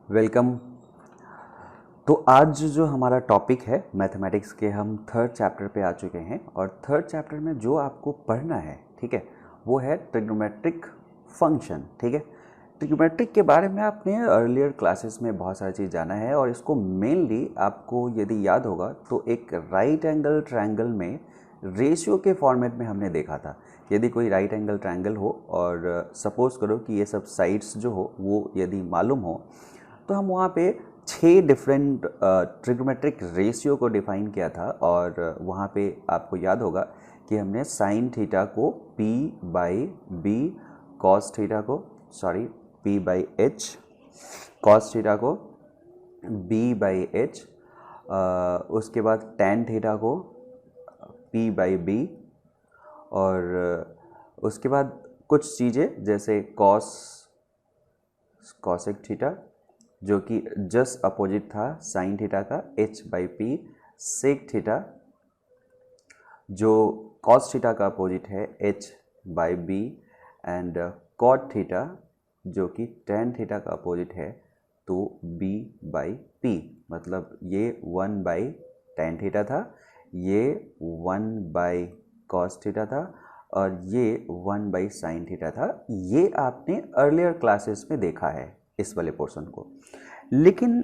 Welcome. तो आज जो हमारा टॉपिक है मैथमेटिक्स के, हम थर्ड चैप्टर पे आ चुके हैं और थर्ड चैप्टर में जो आपको पढ़ना है, ठीक है, वो है ट्रिग्नोमेट्रिक फंक्शन। ठीक है, ट्रिग्नोमेट्रिक के बारे में आपने अर्लियर क्लासेस में बहुत सारी चीज़ जाना है और इसको मेनली आपको यदि याद होगा तो एक राइट एंगल ट्रायंगल में रेशियो के फॉर्मेट में हमने देखा था। यदि कोई राइट एंगल ट्रायंगल हो और सपोज करो कि ये सब साइड्स जो हो वो यदि मालूम हो, तो हम वहाँ पे 6 डिफरेंट ट्रिग्नोमेट्रिक रेशियो को डिफाइन किया था और वहाँ पे आपको याद होगा कि हमने साइन थीटा को P by B, cos theta को P by H, cos theta को B बाई एच, उसके बाद टेन थीटा को P बाई बी और उसके बाद कुछ चीज़ें जैसे कॉसेक थीटा जो कि जस्ट अपोजिट था साइन थीटा का, h by P, sec theta जो कॉस थीटा का अपोजिट है h by B, and cot theta जो कि टेन थीटा का अपोजिट है तो b बाई पी। मतलब ये 1 बाई टेन थीटा था, ये 1 बाई कॉस थीटा था और ये 1 बाई साइन थीटा था। ये आपने अर्लियर क्लासेस में देखा है इस वाले पोर्शन को, लेकिन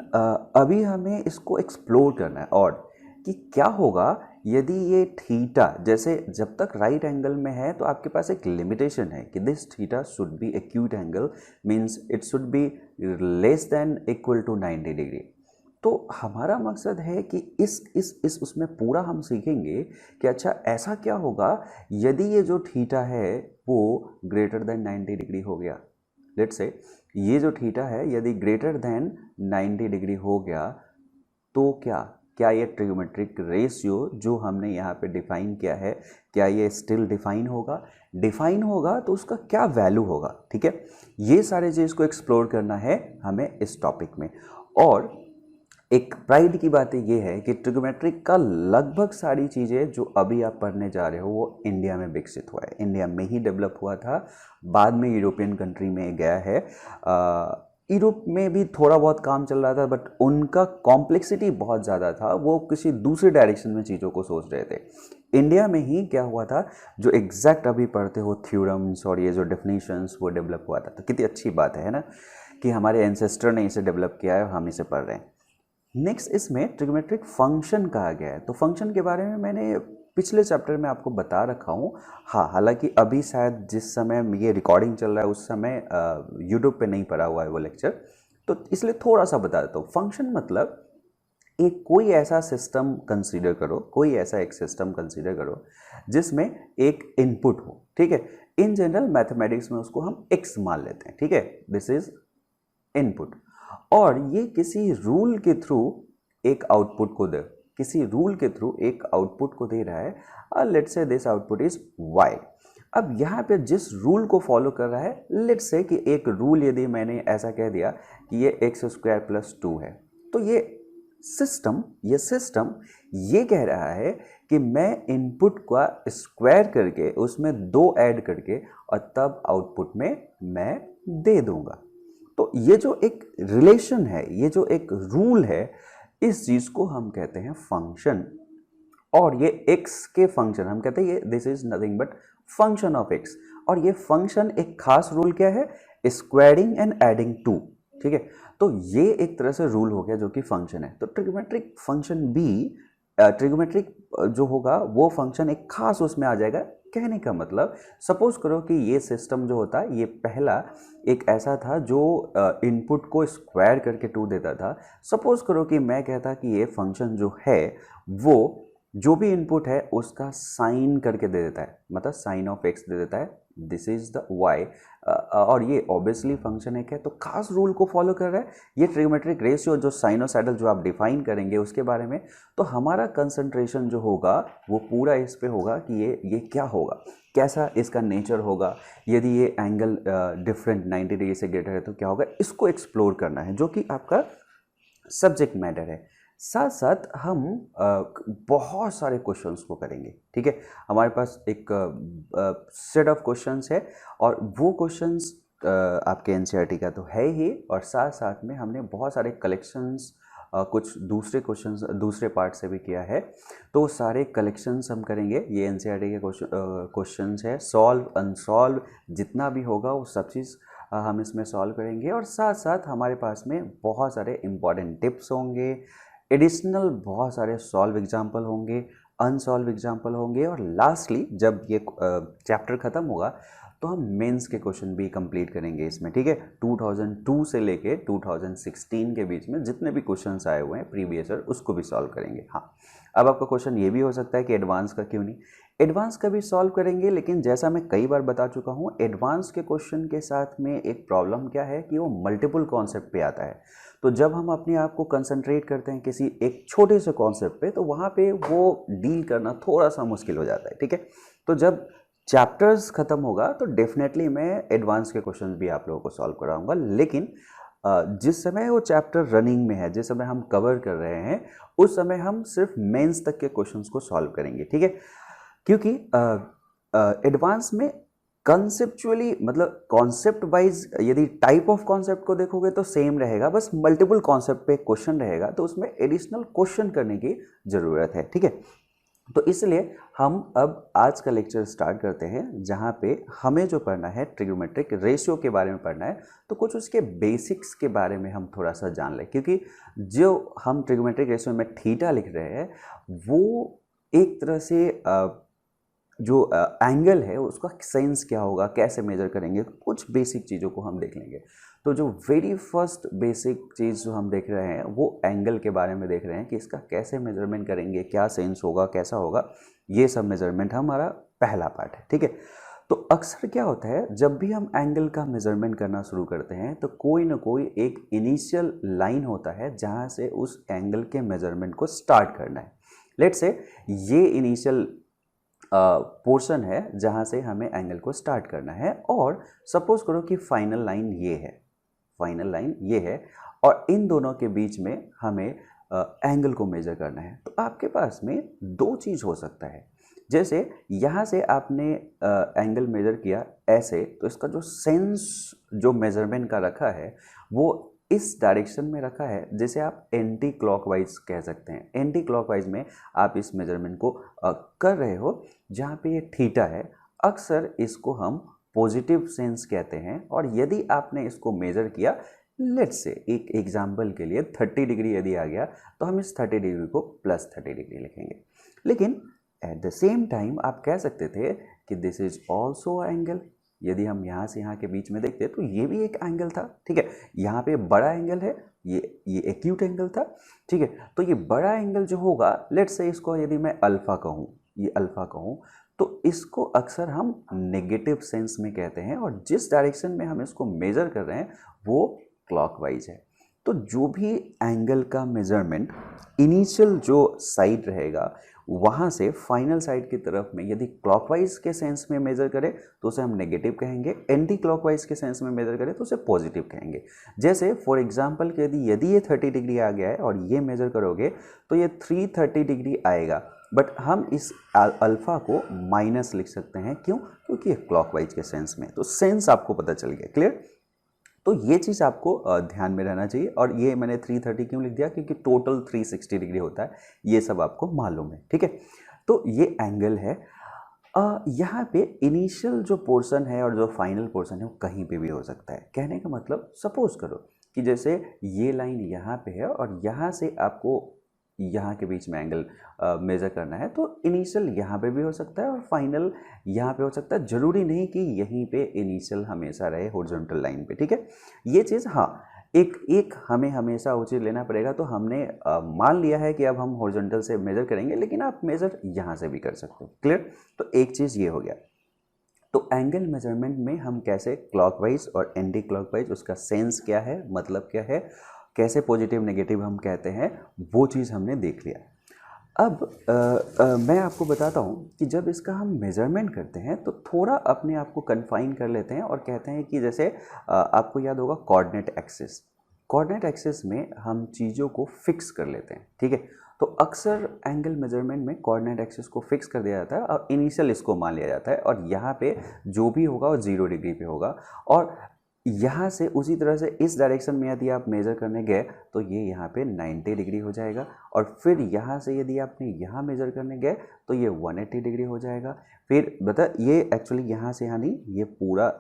अभी हमें इसको एक्सप्लोर करना है और कि क्या होगा यदि ये थीटा, जैसे जब तक राइट एंगल में है तो आपके पास एक लिमिटेशन है कि this theta should be acute angle, means it should be less than equal to 90 degree. तो हमारा मकसद है कि इस उसमें पूरा हम सीखेंगे कि अच्छा ऐसा क्या होगा यदि ये जो थीटा है वो ग्रेटर देन 90 डिग्री हो गया। लेट्स से ये जो थीटा है यदि ग्रेटर देन 90 डिग्री हो गया तो क्या ये ट्रिग्नोमेट्रिक रेशियो जो हमने यहाँ पे डिफाइन किया है, क्या ये स्टिल डिफाइन होगा? डिफाइन होगा तो उसका क्या वैल्यू होगा? ठीक है, ये सारे चीज़ को एक्सप्लोर करना है हमें इस टॉपिक में। और एक प्राइड की बात ये है कि ट्रिग्नोमेट्रिक का लगभग सारी चीज़ें जो अभी आप पढ़ने जा रहे हो वो इंडिया में विकसित हुआ है, इंडिया में ही डेवलप हुआ था, बाद में यूरोपियन कंट्री में गया है। यूरोप में भी थोड़ा बहुत काम चल रहा था बट उनका कॉम्प्लेक्सिटी बहुत ज़्यादा था, वो किसी दूसरे डायरेक्शन में चीज़ों को सोच रहे थे। इंडिया में ही क्या हुआ था, जो एग्जैक्ट अभी पढ़ते हो थ्योरम्स और ये जो डेफिनेशंस वो डेवलप हुआ था। तो कितनी अच्छी बात है ना कि हमारे एंसेस्टर ने इसे डेवलप किया है और हम इसे पढ़ रहे हैं। नेक्स्ट इसमें ट्रिग्नोमेट्रिक फंक्शन कहा गया है। तो फंक्शन के बारे में मैंने पिछले चैप्टर में आपको बता रखा हूँ। हाँ, हालांकि अभी शायद जिस समय ये रिकॉर्डिंग चल रहा है उस समय यूट्यूब पे नहीं पड़ा हुआ है वो लेक्चर, तो इसलिए थोड़ा सा बता देता हूँ। फंक्शन मतलब एक कोई ऐसा सिस्टम कंसीडर करो, कोई ऐसा एक सिस्टम कंसीडर करो जिसमें एक इनपुट हो। ठीक है, इन जनरल मैथमेटिक्स में उसको हम x मान लेते हैं। ठीक है, दिस इज इनपुट और ये किसी रूल के थ्रू एक आउटपुट को दे, किसी रूल के थ्रू एक आउटपुट को दे रहा है। Let's say this output is y। अब यहाँ पे जिस रूल को फॉलो कर रहा है, लेट्स से कि एक रूल यदि मैंने ऐसा कह दिया कि ये x स्क्वायर प्लस 2 है, तो ये सिस्टम ये कह रहा है कि मैं इनपुट का स्क्वायर करके उसमें 2 ऐड करके और तब आउटपुट में मैं दे दूंगा। तो ये जो एक रिलेशन है, ये जो एक रूल है, इस चीज को हम कहते हैं फंक्शन। और ये x के फंक्शन हम कहते हैं ये this is nothing but function of x। और ये फंक्शन एक खास रूल क्या है, स्क्वायरिंग एंड एडिंग 2। ठीक है, तो ये एक तरह से रूल हो गया जो कि फंक्शन है। तो ट्रिग्नोमेट्रिक फंक्शन भी ट्रिग्नोमेट्रिक जो होगा वो फंक्शन एक खास उसमें आ जाएगा। कहने का मतलब सपोज करो कि ये सिस्टम जो होता है ये पहला एक ऐसा था जो इनपुट को स्क्वायर करके 2 देता था। सपोज करो कि मैं कहता कि ये फंक्शन जो है वो जो भी इनपुट है उसका साइन करके दे देता है, मतलब साइन ऑफ एक्स दे देता है, दिस इज द वाई। और ये ऑब्वियसली फंक्शन एक है तो खास रूल को फॉलो कर रहा है। ये ट्रिग्नोमेट्रिक रेशियो जो साइनोसाइडल जो आप डिफाइन करेंगे उसके बारे में, तो हमारा कंसंट्रेशन जो होगा वो पूरा इस पे होगा कि ये क्या होगा, कैसा इसका नेचर होगा, यदि ये एंगल डिफरेंट 90 डिग्री से ग्रेटर है तो क्या होगा, इसको एक्सप्लोर करना है जो कि आपका सब्जेक्ट मैटर है। साथ साथ हम बहुत सारे क्वेश्चंस को करेंगे। ठीक है, हमारे पास एक सेट ऑफ क्वेश्चंस है और वो क्वेश्चंस आपके एनसीईआरटी का तो है ही, और साथ साथ में हमने बहुत सारे कलेक्शंस कुछ दूसरे क्वेश्चंस दूसरे पार्ट से भी किया है। तो वो सारे कलेक्शंस हम करेंगे। ये एनसीईआरटी के क्वेश्चंस है, सॉल्व अनसॉल्व जितना भी होगा वो सब चीज़ हम इसमें सॉल्व करेंगे। और साथ साथ हमारे पास में बहुत सारे इंपॉर्टेंट टिप्स होंगे, एडिशनल बहुत सारे सॉल्व एग्जाम्पल होंगे, अनसॉल्व एग्जाम्पल होंगे, और लास्टली जब ये चैप्टर ख़त्म होगा तो हम मेंस के क्वेश्चन भी कंप्लीट करेंगे इसमें, ठीक है। 2002 से लेके 2016 के बीच में जितने भी क्वेश्चंस आए हुए हैं प्रीवियस ईयर उसको भी सॉल्व करेंगे। हाँ, अब आपका क्वेश्चन ये भी हो सकता है कि एडवांस का क्यों नहीं, एडवांस का भी सॉल्व करेंगे, लेकिन जैसा मैं कई बार बता चुका हूँ, एडवांस के क्वेश्चन के साथ में एक प्रॉब्लम क्या है कि वो मल्टीपल कॉन्सेप्ट पे आता है। तो जब हम अपने आप को कंसंट्रेट करते हैं किसी एक छोटे से कॉन्सेप्ट पे, तो वहाँ पे वो डील करना थोड़ा सा मुश्किल हो जाता है, ठीक है। तो जब चैप्टर्स ख़त्म होगा तो डेफिनेटली मैं एडवांस के क्वेश्चन भी आप लोगों को सॉल्व कराऊंगा, लेकिन जिस समय वो चैप्टर रनिंग में है, जिस समय हम कवर कर रहे हैं, उस समय हम सिर्फ मेंस तक के क्वेश्चंस को सॉल्व करेंगे, ठीक है। क्योंकि एडवांस में कंसेप्चुअली मतलब कॉन्सेप्ट वाइज यदि टाइप ऑफ कॉन्सेप्ट को देखोगे तो सेम रहेगा, बस मल्टीपल कॉन्सेप्ट पे क्वेश्चन रहेगा, तो उसमें एडिशनल क्वेश्चन करने की ज़रूरत है, ठीक है। तो इसलिए हम अब आज का लेक्चर स्टार्ट करते हैं, जहाँ पे हमें जो पढ़ना है ट्रिग्नोमेट्रिक रेशियो के बारे में पढ़ना है। तो कुछ उसके बेसिक्स के बारे में हम थोड़ा सा जान लें, क्योंकि जो हम ट्रिग्नोमेट्रिक रेशियो में थीटा लिख रहे हैं वो एक तरह से जो एंगल है उसका सेंस क्या होगा, कैसे मेजर करेंगे, कुछ बेसिक चीज़ों को हम देख लेंगे। तो जो वेरी फर्स्ट बेसिक चीज़ जो हम देख रहे हैं वो एंगल के बारे में देख रहे हैं कि इसका कैसे मेजरमेंट करेंगे, क्या सेंस होगा, कैसा होगा, ये सब मेजरमेंट हमारा पहला पार्ट है, ठीक है। तो अक्सर क्या होता है, जब भी हम एंगल का मेजरमेंट करना शुरू करते हैं तो कोई ना कोई एक इनिशियल लाइन होता है जहाँ से उस एंगल के मेजरमेंट को स्टार्ट करना है। लेट्स से ये इनिशियल पोर्शन है जहाँ से हमें एंगल को स्टार्ट करना है, और सपोज करो कि फाइनल लाइन ये है, फाइनल लाइन ये है, और इन दोनों के बीच में हमें एंगल को मेजर करना है। तो आपके पास में दो चीज़ हो सकता है, जैसे यहाँ से आपने एंगल मेजर किया ऐसे, तो इसका जो सेंस जो मेजरमेंट का रखा है वो इस डायरेक्शन में रखा है, जैसे आप एंटी क्लॉकवाइज कह सकते हैं। एंटी क्लॉकवाइज में आप इस मेजरमेंट को कर रहे हो, जहाँ पे ये थीटा है, अक्सर इसको हम पॉजिटिव सेंस कहते हैं। और यदि आपने इसको मेजर किया, लेट्स से एक एग्जाम्पल के लिए 30 डिग्री यदि आ गया, तो हम इस 30 डिग्री को प्लस 30 डिग्री लिखेंगे। लेकिन एट द सेम टाइम आप कह सकते थे कि दिस इज ऑल्सो एंगल। यदि हम यहाँ से यहाँ के बीच में देखते तो ये भी एक एंगल था, ठीक है। यहाँ पे बड़ा एंगल है, ये एक्यूट एंगल था, ठीक है। तो ये बड़ा एंगल जो होगा, लेट्स से इसको यदि मैं अल्फा कहूँ, ये अल्फा कहूँ, तो इसको अक्सर हम नेगेटिव सेंस में कहते हैं, और जिस डायरेक्शन में हम इसको मेजर कर रहे हैं वो क्लॉकवाइज है। तो जो भी एंगल का मेजरमेंट इनिशियल जो साइड रहेगा वहाँ से फाइनल साइड की तरफ में यदि क्लॉकवाइज के सेंस में मेजर करें तो उसे हम नेगेटिव कहेंगे, एंटी क्लॉकवाइज के सेंस में मेजर करें तो उसे पॉजिटिव कहेंगे। जैसे फॉर एग्जांपल यदि ये 30 डिग्री आ गया है और ये मेजर करोगे तो ये 330 डिग्री आएगा, बट हम इस अल्फा को माइनस लिख सकते हैं। क्यों? क्योंकि ये क्लॉकवाइज के सेंस में। तो सेंस आपको पता चल गया, क्लियर। तो ये चीज़ आपको ध्यान में रहना चाहिए। और ये मैंने 330 क्यों लिख दिया, क्योंकि टोटल 360 डिग्री होता है, ये सब आपको मालूम है, ठीक है। तो ये एंगल है। यहाँ पे इनिशियल जो पोर्शन है और जो फाइनल पोर्शन है वो कहीं पे भी हो सकता है। कहने का मतलब, सपोज करो कि जैसे ये लाइन यहाँ पे है और यहाँ से आपको यहाँ के बीच में एंगल मेज़र करना है, तो इनिशियल यहाँ पे भी हो सकता है और फाइनल यहाँ पे हो सकता है। ज़रूरी नहीं कि यहीं पे इनिशियल हमेशा रहे हॉरिजॉन्टल लाइन पे, ठीक है। ये चीज़ हाँ, एक हमें हमेशा उचित लेना पड़ेगा। तो हमने मान लिया है कि अब हम हॉरिजॉन्टल से मेज़र करेंगे, लेकिन आप मेज़र यहाँ से भी कर सकते हो, क्लियर। तो एक चीज़ ये हो गया। तो एंगल मेजरमेंट में हम कैसे क्लॉकवाइज और एंटी क्लॉकवाइज, उसका सेंस क्या है, मतलब क्या है, कैसे पॉजिटिव नेगेटिव हम कहते हैं, वो चीज़ हमने देख लिया। अब मैं आपको बताता हूँ कि जब इसका हम मेज़रमेंट करते हैं तो थोड़ा अपने आप को कन्फाइन कर लेते हैं और कहते हैं कि जैसे आपको याद होगा कोऑर्डिनेट एक्सिस। कोऑर्डिनेट एक्सिस में हम चीज़ों को फिक्स कर लेते हैं, ठीक है। तो अक्सर एंगल मेजरमेंट में कोऑर्डिनेट एक्सिस को फिक्स कर दिया जाता है और इनिशियल इसको मान लिया जाता है, और यहाँ पे जो भी होगा वो 0 डिग्री पे होगा। और यहाँ से उसी तरह से इस डायरेक्शन में यदि आप मेज़र करने गए तो ये यहाँ पे 90 डिग्री हो जाएगा, और फिर यहाँ से यदि आपने यहाँ मेज़र करने गए तो ये 180 डिग्री हो जाएगा। फिर बता ये एक्चुअली यहाँ से यहाँ नहीं, ये पूरा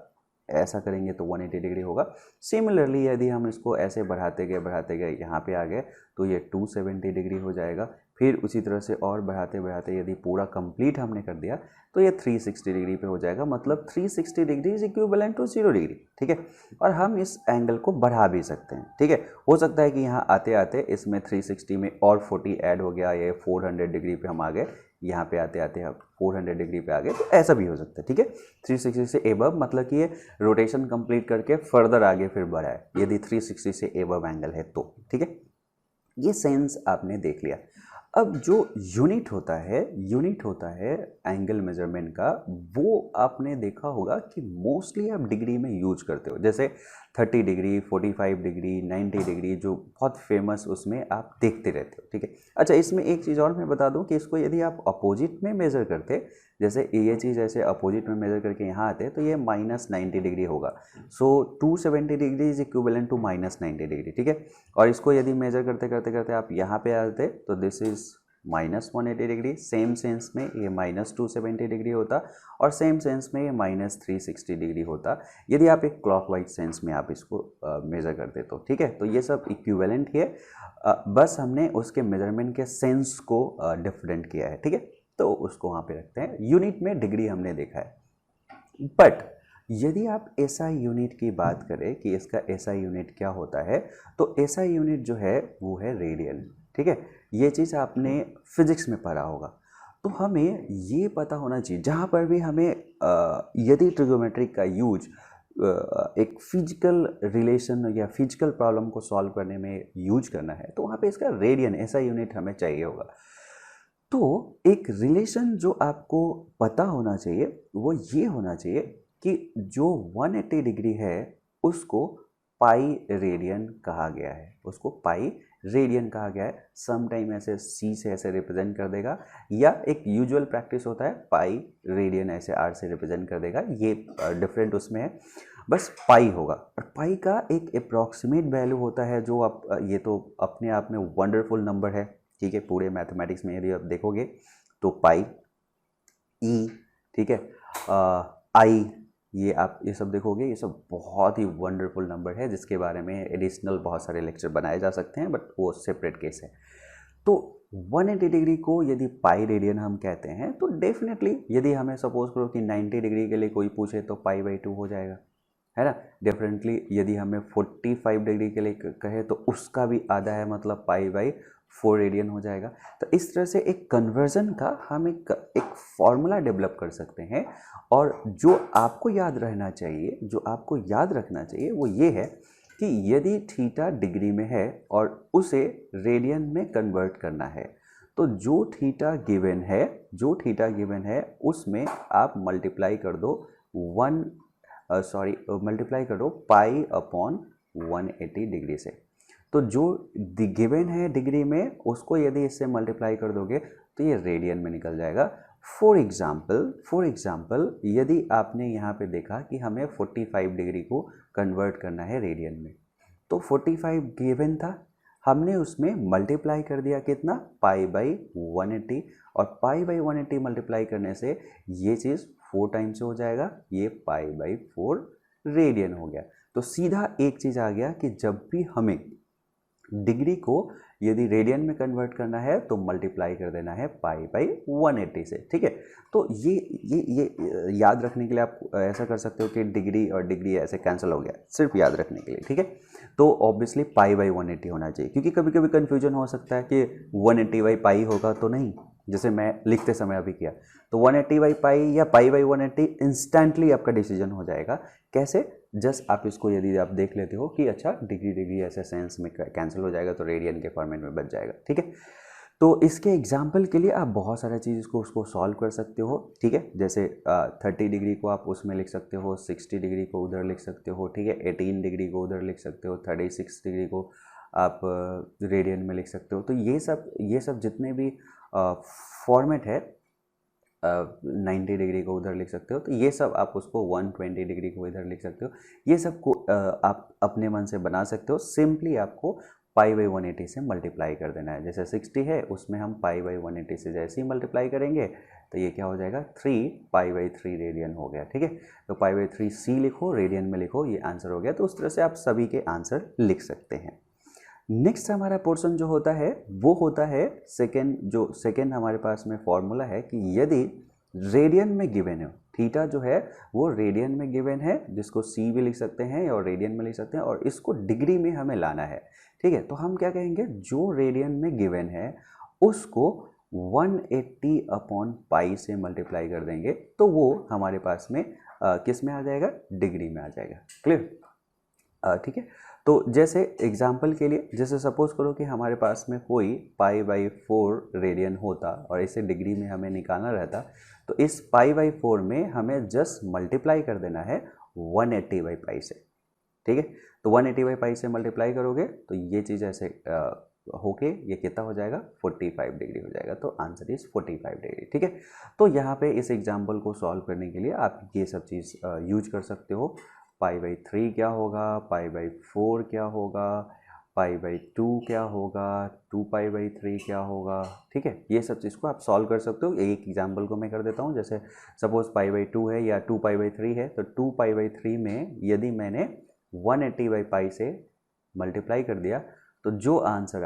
ऐसा करेंगे तो 180 डिग्री होगा। सिमिलरली यदि हम इसको ऐसे बढ़ाते गए यहाँ पे आ गए तो ये 270 डिग्री हो जाएगा। फिर उसी तरह से और बढ़ाते बढ़ाते यदि पूरा कंप्लीट हमने कर दिया तो ये 360 डिग्री पे हो जाएगा, मतलब 360 degree is equivalent to 0 degree, ठीक है। और हम इस एंगल को बढ़ा भी सकते हैं, ठीक है। हो सकता है कि यहाँ आते आते इसमें 360 में और 40 ऐड हो गया, ये 400 डिग्री पे हम आ गए, यहाँ पे आते आते हम 400 डिग्री पे आ गए, तो ऐसा भी हो सकता है, ठीक है। 360 से एबव मतलब कि ये रोटेशन कंप्लीट करके फर्दर आगे फिर बढ़ा है, यदि 360 से एबव एंगल है तो, ठीक है। ये सेंस आपने देख लिया। अब जो यूनिट होता है एंगल मेजरमेंट का, वो आपने देखा होगा कि मोस्टली आप डिग्री में यूज करते हो, जैसे 30 डिग्री, 45 डिग्री, 90 डिग्री, जो बहुत फेमस उसमें आप देखते रहते हो, ठीक है। अच्छा, इसमें एक चीज़ और मैं बता दूं कि इसको यदि आप अपोजिट में मेज़र करते, जैसे ये चीज़ ऐसे अपोजिट में मेज़र करके यहाँ आते तो ये -90 डिग्री होगा। So 270 degree is equivalent to -90 degree, ठीक है। और इसको यदि मेज़र करते करते करते आप यहाँ पे आते तो this is -180 degree, same sense में ये -270 डिग्री होता, और सेम सेंस में ये -360 डिग्री होता यदि आप एक क्लॉकवाइज सेंस में आप इसको मेज़र करते तो, ठीक है। तो ये सब इक्विवेलेंट ही है, बस हमने उसके मेजरमेंट के सेंस को डिफरेंट किया है, ठीक है। तो उसको वहाँ पे रखते हैं। यूनिट में डिग्री हमने देखा है, बट यदि आप एसआई यूनिट की बात करें कि इसका एसआई यूनिट क्या होता है, तो एसआई यूनिट जो है वो है रेडियन, ठीक है। ये चीज़ आपने फिजिक्स में पढ़ा होगा, तो हमें ये पता होना चाहिए जहाँ पर भी हमें यदि ट्रिगोमेट्री का यूज एक फिजिकल रिलेशन या फिजिकल प्रॉब्लम को सॉल्व करने में यूज करना है, तो वहाँ पे इसका रेडियन एसआई यूनिट हमें चाहिए होगा। तो एक रिलेशन जो आपको पता होना चाहिए वो ये होना चाहिए कि जो 180 डिग्री है उसको पाई रेडियन कहा गया है, उसको पाई रेडियन कहा गया है। सम टाइम ऐसे सी से ऐसे रिप्रेजेंट कर देगा, या एक यूजुअल प्रैक्टिस होता है पाई रेडियन ऐसे आर से रिप्रेजेंट कर देगा, ये डिफरेंट उसमें है, बस पाई होगा। और पाई का एक अप्रॉक्सीमेट वैल्यू होता है जो आप ये तो अपने आप में वंडरफुल नंबर है, ठीक है। पूरे मैथमेटिक्स में यदि आप देखोगे तो पाई, ई, ठीक है, आई, ये आप ये सब देखोगे, ये सब बहुत ही वंडरफुल नंबर है जिसके बारे में एडिशनल बहुत सारे लेक्चर बनाए जा सकते हैं, बट वो सेपरेट केस है। तो 180 डिग्री को यदि पाई रेडियन हम कहते हैं तो डेफिनेटली यदि हमें सपोज करो कि 90 डिग्री के लिए कोई पूछे तो पाई/2 हो जाएगा, है ना। डिफरेंटली यदि हमें 45 डिग्री के लिए कहे तो उसका भी आधा है, मतलब पाई/4 रेडियन हो जाएगा। तो इस तरह से एक कन्वर्जन का हम एक फॉर्मूला डेवलप कर सकते हैं, और जो आपको याद रखना चाहिए वो ये है कि यदि थीटा डिग्री में है और उसे रेडियन में कन्वर्ट करना है, तो जो थीटा गिवन है उसमें आप मल्टीप्लाई कर दो मल्टीप्लाई करो पाई/180 डिग्री से। तो जो गिवन है डिग्री में उसको यदि इससे मल्टीप्लाई कर दोगे तो ये रेडियन में निकल जाएगा। फॉर एग्जाम्पल यदि आपने यहाँ पे देखा कि हमें 45 डिग्री को कन्वर्ट करना है रेडियन में, तो 45 गिवन था, हमने उसमें मल्टीप्लाई कर दिया कितना, पाई/180, और पाई/180 मल्टीप्लाई करने से ये चीज़ 4 टाइम्स हो जाएगा, ये पाई/4 रेडियन हो गया। तो सीधा एक चीज़ आ गया कि जब भी हमें डिग्री को यदि रेडियन में कन्वर्ट करना है तो मल्टीप्लाई कर देना है पाई/180 से, ठीक है। तो ये याद रखने के लिए आप ऐसा कर सकते हो कि डिग्री और डिग्री ऐसे कैंसिल हो गया, सिर्फ याद रखने के लिए, ठीक है। तो ऑब्वियसली पाई/180 होना चाहिए, क्योंकि कभी कभी कन्फ्यूजन हो सकता है कि 180/पाई होगा तो नहीं, जैसे मैं लिखते समय अभी किया, तो 180/पाई या पाई/180 इंस्टेंटली आपका डिसीजन हो जाएगा। कैसे, जस्ट आप इसको यदि आप देख लेते हो कि अच्छा डिग्री ऐसे सेंस में कैंसिल हो जाएगा तो रेडियन के फॉर्मेट में बच जाएगा, ठीक है। तो इसके एग्जाम्पल के लिए आप बहुत सारा चीज़ को उसको सॉल्व कर सकते हो, ठीक है। जैसे 30 डिग्री को आप उसमें लिख सकते हो, 60 डिग्री को उधर लिख सकते हो, ठीक है, 18 डिग्री को उधर लिख सकते हो, 36 डिग्री को आप रेडियन में लिख सकते हो। तो ये सब जितने भी फॉर्मेट है 90 डिग्री को उधर लिख सकते हो, तो ये सब आप उसको 120 डिग्री को इधर लिख सकते हो। ये सब को आप अपने मन से बना सकते हो। सिंपली आपको पाई बाई 180 से मल्टीप्लाई कर देना है। जैसे 60 है, उसमें हम पाई बाई 180 से जैसे ही मल्टीप्लाई करेंगे तो ये क्या हो जाएगा, 3 पाई बाई 3 रेडियन हो गया। ठीक है, तो पाई बाई 3 सी लिखो, रेडियन में लिखो, ये आंसर हो गया। तो उस तरह से आप सभी के आंसर लिख सकते हैं। नेक्स्ट हमारा पोर्शन जो होता है वो होता है सेकेंड। जो सेकेंड हमारे पास में फॉर्मूला है कि यदि रेडियन में गिवन है, थीटा जो है वो रेडियन में गिवन है, जिसको सी भी लिख सकते हैं और रेडियन में लिख सकते हैं, और इसको डिग्री में हमें लाना है। ठीक है, तो हम क्या कहेंगे, जो रेडियन में गिवन है उसको 180 अपॉन पाई से मल्टीप्लाई कर देंगे, तो वो हमारे पास में किस में आ जाएगा, डिग्री में आ जाएगा। क्लियर? ठीक है, तो जैसे एग्जाम्पल के लिए, जैसे सपोज करो कि हमारे पास में कोई पाई बाई 4 रेडियन होता और इसे डिग्री में हमें निकालना रहता, तो इस पाई बाई 4 में हमें जस्ट मल्टीप्लाई कर देना है 180 बाई पाई से। ठीक है, तो 180 बाई पाई से मल्टीप्लाई करोगे तो ये चीज़ ऐसे होके ये कितना हो जाएगा, 45 डिग्री हो जाएगा। तो आंसर इज 45 डिग्री। ठीक है, तो यहाँ पे इस एग्जाम्पल को सॉल्व करने के लिए आप ये सब चीज़ यूज कर सकते हो। पाई बाई 3 क्या होगा, पाई बाई 4 क्या होगा, पाई बाई 2 क्या होगा, 2 पाई बाई 3 क्या होगा। ठीक है, ये सब चीज़ को आप सॉल्व कर सकते हो। एक एग्जाम्पल को मैं कर देता हूँ। जैसे सपोज पाई बाई 2 है या 2 पाई बाई 3 है, तो 2 पाई बाई 3 में यदि मैंने 180 बाई पाई से मल्टीप्लाई कर दिया तो जो आंसर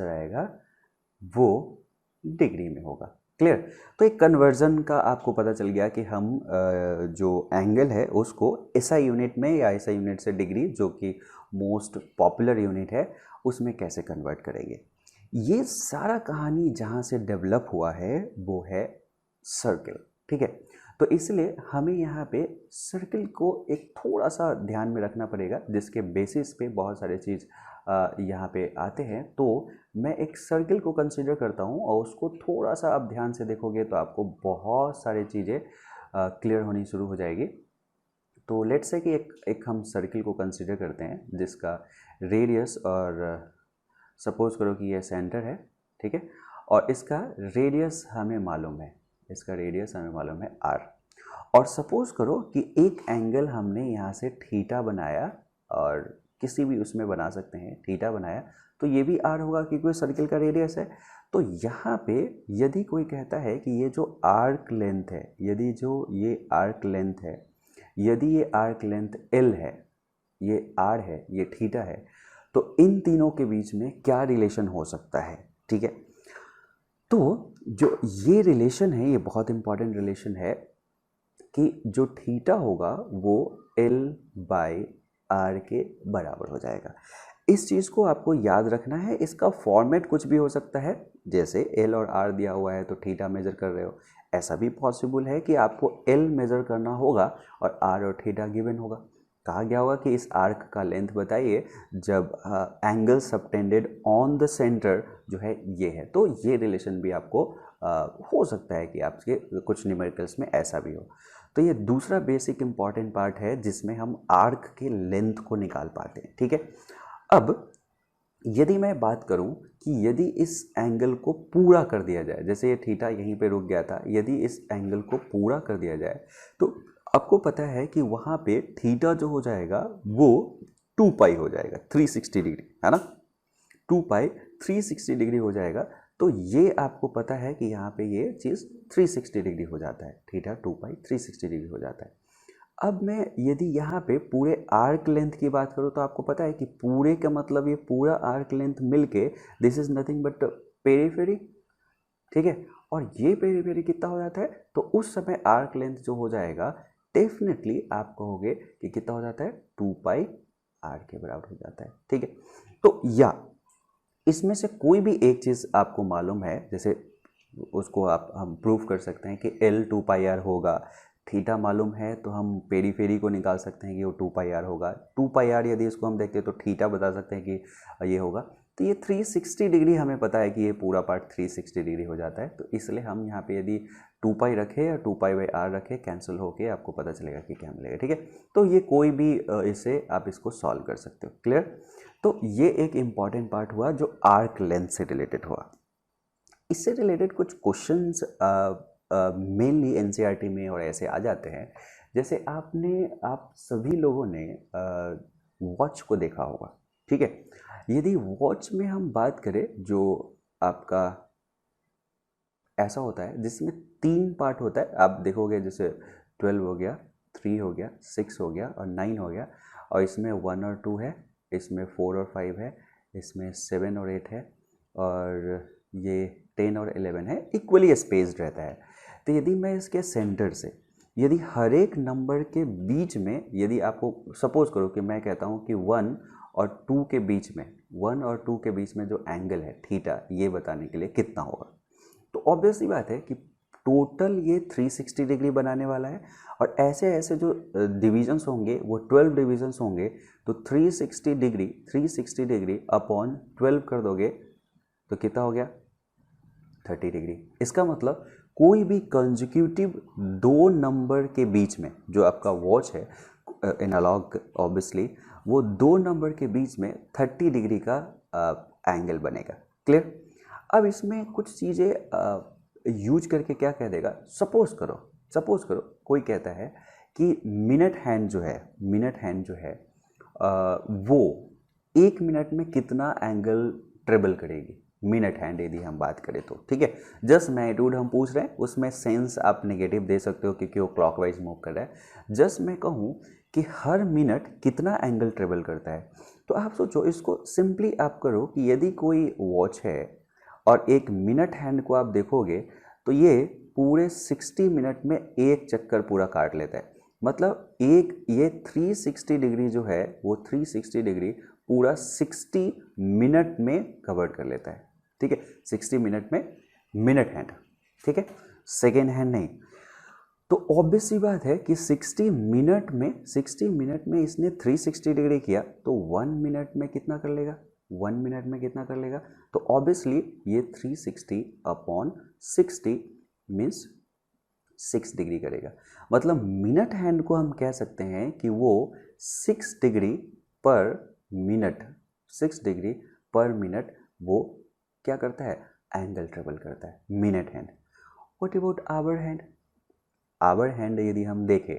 आएगा वो डिग्री में होगा। क्लियर? तो एक कन्वर्जन का आपको पता चल गया कि हम जो एंगल है उसको एसआई यूनिट में या एसआई यूनिट से डिग्री, जो कि मोस्ट पॉपुलर यूनिट है, उसमें कैसे कन्वर्ट करेंगे। ये सारा कहानी जहाँ से डेवलप हुआ है वो है सर्कल। ठीक है, तो इसलिए हमें यहाँ पे सर्कल को एक थोड़ा सा ध्यान में रखना पड़ेगा, जिसके बेसिस पे बहुत सारे चीज़ यहाँ पे आते हैं। तो मैं एक सर्कल को कंसिडर करता हूँ और उसको थोड़ा सा आप ध्यान से देखोगे तो आपको बहुत सारी चीज़ें क्लियर होनी शुरू हो जाएगी। तो लेट्स से कि एक हम सर्कल को कंसिडर करते हैं जिसका रेडियस, और सपोज करो कि ये सेंटर है। ठीक है, और इसका रेडियस हमें मालूम है, r। और सपोज करो कि एक एंगल हमने यहाँ से थीटा बनाया, और किसी भी उसमें बना सकते हैं, थीटा बनाया, तो ये भी r होगा क्योंकि सर्कल का रेडियस है। तो यहाँ पे यदि कोई कहता है कि ये जो आर्क लेंथ है, यदि ये आर्क लेंथ l है, ये r है, ये थीटा है, तो इन तीनों के बीच में क्या रिलेशन हो सकता है। ठीक है, तो जो ये रिलेशन है, ये बहुत इंपॉर्टेंट रिलेशन है कि जो थीटा होगा वो l बाई r के बराबर हो जाएगा। इस चीज़ को आपको याद रखना है। इसका फॉर्मेट कुछ भी हो सकता है, जैसे l और r दिया हुआ है तो थीटा मेजर कर रहे हो, ऐसा भी पॉसिबल है कि आपको l मेजर करना होगा और r और थीटा गिवन होगा। कहा गया होगा कि इस आर्क का लेंथ बताइए जब angle subtended on the centre जो है ये है। तो ये रिलेशन भी आपको हो सकता है कि आपके कुछ न्यूमेरिकल्स में ऐसा भी हो। तो ये दूसरा बेसिक इंपॉर्टेंट पार्ट है जिसमें हम आर्क के लेंथ को निकाल पाते हैं। ठीक है, अब यदि मैं बात करूं कि यदि इस एंगल को पूरा कर दिया जाए, जैसे ये थीटा यहीं पे रुक गया था, यदि इस एंगल को पूरा कर दिया जाए तो आपको पता है कि वहाँ पे थीटा जो हो जाएगा वो 2 पाई हो जाएगा, 360 डिग्री, है ना। 2 पाई 360 डिग्री हो जाएगा। तो ये आपको पता है कि यहाँ पे ये चीज़ 360 डिग्री हो जाता है, थीटा 2 पाई 360 डिग्री हो जाता है। अब मैं यदि यहाँ पे पूरे आर्क लेंथ की बात करूँ तो आपको पता है कि पूरे का मतलब ये पूरा आर्क लेंथ मिलके this is nothing but periphery. ठीक है, और ये पेरीफेरी कितना हो जाता है, तो उस समय आर्क लेंथ जो हो जाएगा डेफिनेटली आप कहोगे कि कितना हो जाता है, 2 पाई आर के बराबर हो जाता है। ठीक है, तो या इसमें से कोई भी एक चीज़ आपको मालूम है, जैसे उसको हम प्रूव कर सकते हैं कि L 2 पाई आर होगा। थीटा मालूम है तो हम पेरीफेरी को निकाल सकते हैं कि वो 2 पाई आर होगा। 2 पाई आर यदि इसको हम देखते हैं तो थीटा बता सकते हैं कि ये होगा। तो ये 360 डिग्री हमें पता है कि ये पूरा पार्ट 360 डिग्री हो जाता है। तो इसलिए हम यहाँ पे यदि 2 पाई रखें या 2 पाई बाई आर रखें, कैंसिल होके आपको पता चलेगा कि क्या मिलेगा। ठीक है, तो ये कोई भी इसे आप इसको सॉल्व कर सकते हो। क्लियर? तो ये एक इम्पॉर्टेंट पार्ट हुआ जो आर्क लेंथ से रिलेटेड हुआ। इससे रिलेटेड कुछ क्वेश्चंस मेनली एनसीईआरटी में और ऐसे आ जाते हैं। जैसे आप सभी लोगों ने वॉच को देखा होगा, ठीक है। यदि वॉच में हम बात करें, जो आपका ऐसा होता है जिसमें 3 पार्ट होता है, आप देखोगे जैसे 12 हो गया, 3 हो गया, 6 हो गया और 9 हो गया, और इसमें 1 और 2 है, इसमें 4 और 5 है, इसमें 7 और 8 है, और ये 10 और 11 है, इक्वली स्पेस्ड रहता है। तो यदि मैं इसके सेंटर से, यदि हर एक नंबर के बीच में, यदि आपको सपोज करो कि मैं कहता हूँ कि 1 और 2 के बीच में, 1 और 2 के बीच में जो एंगल है थीटा, ये बताने के लिए कितना होगा, तो ऑब्वियस सी बात है कि टोटल ये 360 डिग्री बनाने वाला है। और ऐसे ऐसे जो डिविजन्स होंगे वो 12 डिविजन्स होंगे, तो 360 डिग्री अपॉन 12 कर दोगे तो कितना हो गया, 30 डिग्री। इसका मतलब कोई भी कंजिक्यूटिव 2 नंबर के बीच में, जो आपका वॉच है एनालॉग ऑब्वियसली, वो 2 नंबर के बीच में 30 डिग्री का एंगल बनेगा। क्लियर। अब इसमें कुछ चीज़ें यूज करके क्या कह देगा, सपोज करो कोई कहता है कि मिनट हैंड जो है वो 1 मिनट में कितना एंगल ट्रेबल करेगी, मिनट हैंड यदि हम बात करें तो, ठीक है। जस्ट मैग्नीट्यूड हम पूछ रहे हैं, उसमें सेंस आप नेगेटिव दे सकते हो क्योंकि वो क्लॉकवाइज मूव कर रहा है। जस्ट मैं कहूँ कि हर मिनट कितना एंगल ट्रेवल करता है, तो आप सोचो, इसको सिंपली आप करो कि यदि कोई वॉच है और एक मिनट हैंड को आप देखोगे तो ये पूरे 60 मिनट में एक चक्कर पूरा काट लेता है। मतलब ये 360 डिग्री जो है वो 360 डिग्री पूरा 60 मिनट में कवर कर लेता है, ठीक है। 60 मिनट में मिनट हैंड, ठीक है, सेकेंड हैंड नहीं। तो ऑब्वियस सी बात है कि 60 मिनट में इसने 360 डिग्री किया, तो 1 मिनट में कितना कर लेगा, 1 मिनट में कितना कर लेगा, तो ऑब्वियसली ये 360 अपॉन 60 मीन्स 6 डिग्री करेगा। मतलब मिनट हैंड को हम कह सकते हैं कि वो 6 डिग्री पर मिनट, 6 डिग्री पर मिनट वो क्या करता है, एंगल ट्रेवल करता है, minute hand. What about hour hand? Hour hand यदि हम देखें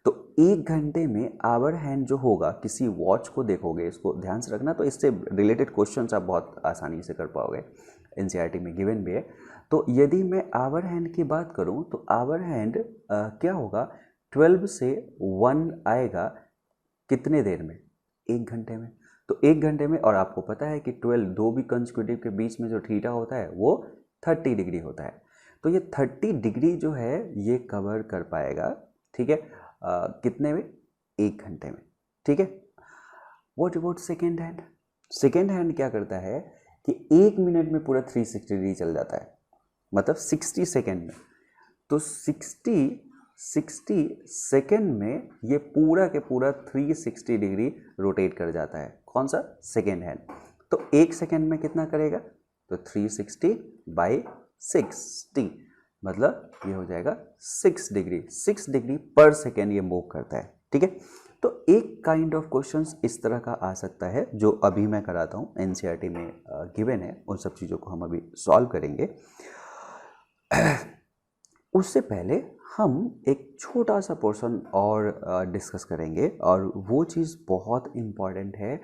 तो 1 घंटे में आवर हैंड जो होगा, किसी वॉच को देखोगे, इसको ध्यान से रखना, तो इससे रिलेटेड क्वेश्चंस आप बहुत आसानी से कर पाओगे, एनसीईआरटी में गिवन भी है। तो यदि मैं आवर हैंड की बात करूं तो आवर हैंड क्या होगा, 12 से 1 आएगा कितने देर में, 1 घंटे में। तो 1 घंटे में, और आपको पता है कि 12 दो भी कंसेक्यूटिव के बीच में जो थीटा होता है वो 30 डिग्री होता है। तो ये 30 डिग्री जो है ये कवर कर पाएगा, ठीक है, कितने में, 1 घंटे में, ठीक है। What about second hand? Second hand क्या करता है कि 1 मिनट में पूरा 360 डिग्री चल जाता है, मतलब 60 सेकेंड में। तो 60 सेकेंड में ये पूरा के पूरा 360 डिग्री रोटेट कर जाता है। कौन सा? Second hand. तो 1 सेकेंड में कितना करेगा, तो 360 बाई 60, मतलब ये हो जाएगा 6 डिग्री, 6 डिग्री पर सेकेंड ये मूव करता है, ठीक है। तो एक काइंड ऑफ क्वेश्चंस इस तरह का आ सकता है जो अभी मैं कराता हूँ, एनसीईआरटी में गिवन है, उन सब चीज़ों को हम अभी सॉल्व करेंगे। उससे पहले हम एक छोटा सा पोर्शन और डिस्कस करेंगे, और वो चीज़ बहुत इम्पॉर्टेंट है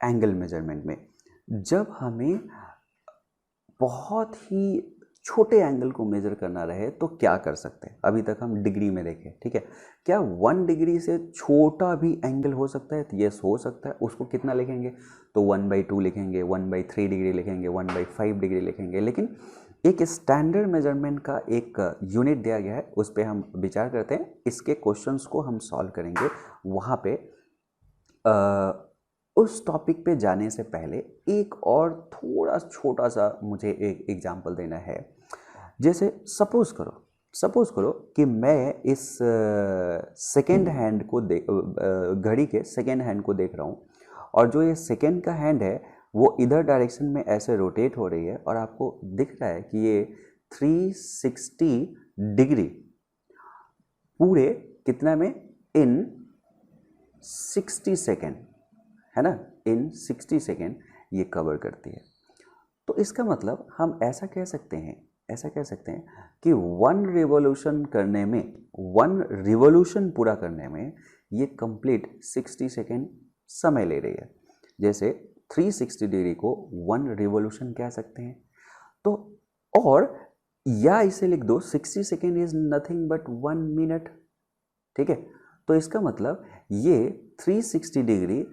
एंगल मेजरमेंट में। जब हमें बहुत ही छोटे एंगल को मेजर करना रहे तो क्या कर सकते हैं, अभी तक हम डिग्री में देखें, ठीक है। क्या 1 डिग्री से छोटा भी एंगल हो सकता है? तो यस, हो सकता है। उसको कितना लिखेंगे, तो 1/2 लिखेंगे, 1/3 डिग्री लिखेंगे, 1/5 डिग्री लिखेंगे। लेकिन एक स्टैंडर्ड मेजरमेंट का एक यूनिट दिया गया है, उस पर हम विचार करते हैं। इसके क्वेश्चंस को हम सॉल्व करेंगे। वहाँ पे उस टॉपिक पे जाने से पहले एक और थोड़ा छोटा सा मुझे एक एग्जांपल देना है। जैसे सपोज करो कि मैं इस सेकेंड हैंड को घड़ी के सेकेंड हैंड को देख रहा हूँ, और जो ये सेकेंड का हैंड है वो इधर डायरेक्शन में ऐसे रोटेट हो रही है, और आपको दिख रहा है कि ये 360 डिग्री पूरे कितना में, इन 60 सेकेंड, है ना, इन 60 सेकेंड ये कवर करती है। तो इसका मतलब हम ऐसा कह सकते हैं कि वन रिवॉल्यूशन पूरा करने में ये कंप्लीट 60 सेकेंड समय ले रही है। जैसे 360 डिग्री को वन रिवॉल्यूशन कह सकते हैं। तो और या इसे लिख दो 60 second is nothing but 1 minute. ठीक है, तो इसका मतलब ये 360 डिग्री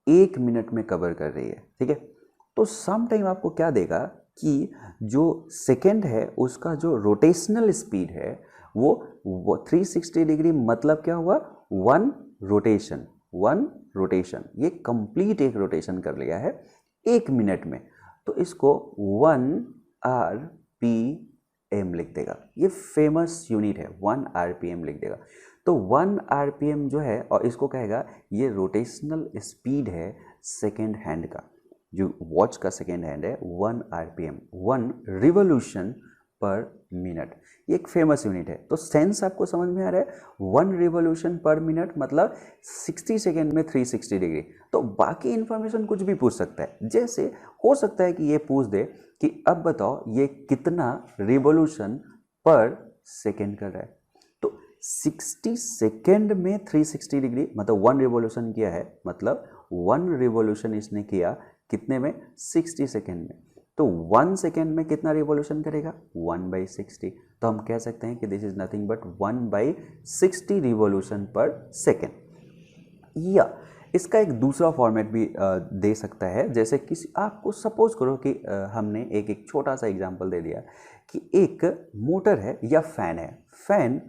1 मिनट में कवर कर रही है। ठीक है, तो सम टाइम आपको क्या देगा कि जो सेकेंड है उसका जो रोटेशनल स्पीड है वो 360 डिग्री मतलब क्या हुआ, वन रोटेशन, ये कंप्लीट एक रोटेशन कर लिया है 1 मिनट में। तो इसको 1 RPM लिख देगा, ये फेमस यूनिट है, 1 RPM लिख देगा। तो 1 RPM जो है, और इसको कहेगा ये रोटेशनल स्पीड है सेकेंड हैंड का, जो वॉच का सेकेंड हैंड है 1 RPM, 1 रिवॉल्यूशन पर मिनट। ये एक फेमस यूनिट है। तो सेंस आपको समझ में आ रहा है, 1 रिवॉल्यूशन पर मिनट मतलब 60 सेकेंड में 360 डिग्री। तो बाकी इंफॉर्मेशन कुछ भी पूछ सकता है, जैसे हो सकता है कि ये पूछ दे कि अब बताओ ये कितना रिवॉल्यूशन पर सेकेंड कर रहा है। तो 60 सेकेंड में 360 डिग्री मतलब 1 रिवॉल्यूशन किया है, मतलब 1 रिवॉल्यूशन इसने किया कितने में, 60 सेकेंड में। तो 1 सेकेंड में कितना रिवॉल्यूशन करेगा, 1/60। तो हम कह सकते हैं कि this is nothing but 1/60 revolution पर सेकेंड। या इसका एक दूसरा फॉर्मेट भी दे सकता है, जैसे किसी आपको सपोज करो कि हमने एक छोटा सा एग्जांपल दे दिया कि एक मोटर है या फैन है, फैन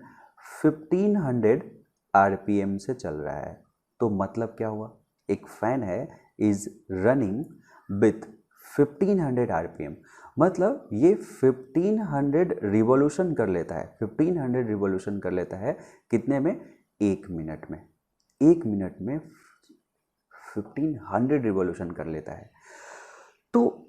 1500 RPM से चल रहा है। तो मतलब क्या हुआ, एक फैन है इज रनिंग विथ 1500 RPM, मतलब ये 1500 रिवॉल्यूशन कर लेता है, 1500 रिवॉल्यूशन कर लेता है कितने में, 1 मिनट में। 1 मिनट में 1500 रिवॉल्यूशन कर लेता है। तो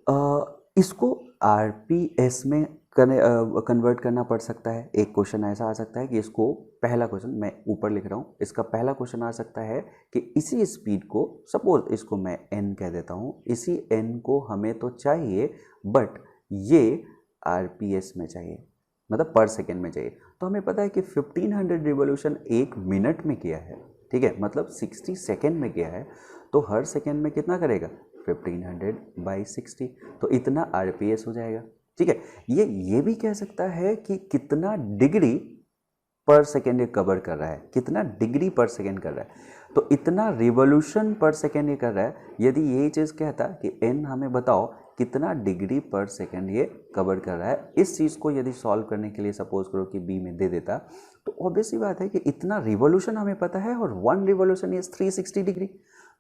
इसको RPS में कन्वर्ट करना पड़ सकता है। एक क्वेश्चन ऐसा आ सकता है कि इसको, पहला क्वेश्चन मैं ऊपर लिख रहा हूँ, इसका पहला क्वेश्चन आ सकता है कि इसी स्पीड को, सपोज इसको मैं n कह देता हूँ, इसी n को हमें तो चाहिए बट ये RPS में चाहिए, मतलब पर सेकेंड में चाहिए। तो हमें पता है कि 1500 रिवॉल्यूशन 1 मिनट में किया है, ठीक है, मतलब 60 सेकेंड में किया है। तो हर सेकेंड में कितना करेगा, 1500/60, तो इतना RPS हो जाएगा। ठीक है, ये भी कह सकता है कि कितना डिग्री पर सेकेंड ये कवर कर रहा है, कितना डिग्री पर सेकेंड कर रहा है, तो इतना रिवॉल्यूशन पर सेकेंड ये कर रहा है। यदि यही चीज़ कहता कि n हमें बताओ कितना डिग्री पर सेकेंड ये कवर कर रहा है, इस चीज़ को यदि सॉल्व करने के लिए सपोज करो कि बी में दे देता, तो ऑब्वियसली बात है कि इतना रिवॉल्यूशन हमें पता है और 1 रिवॉल्यूशन इज 360 डिग्री।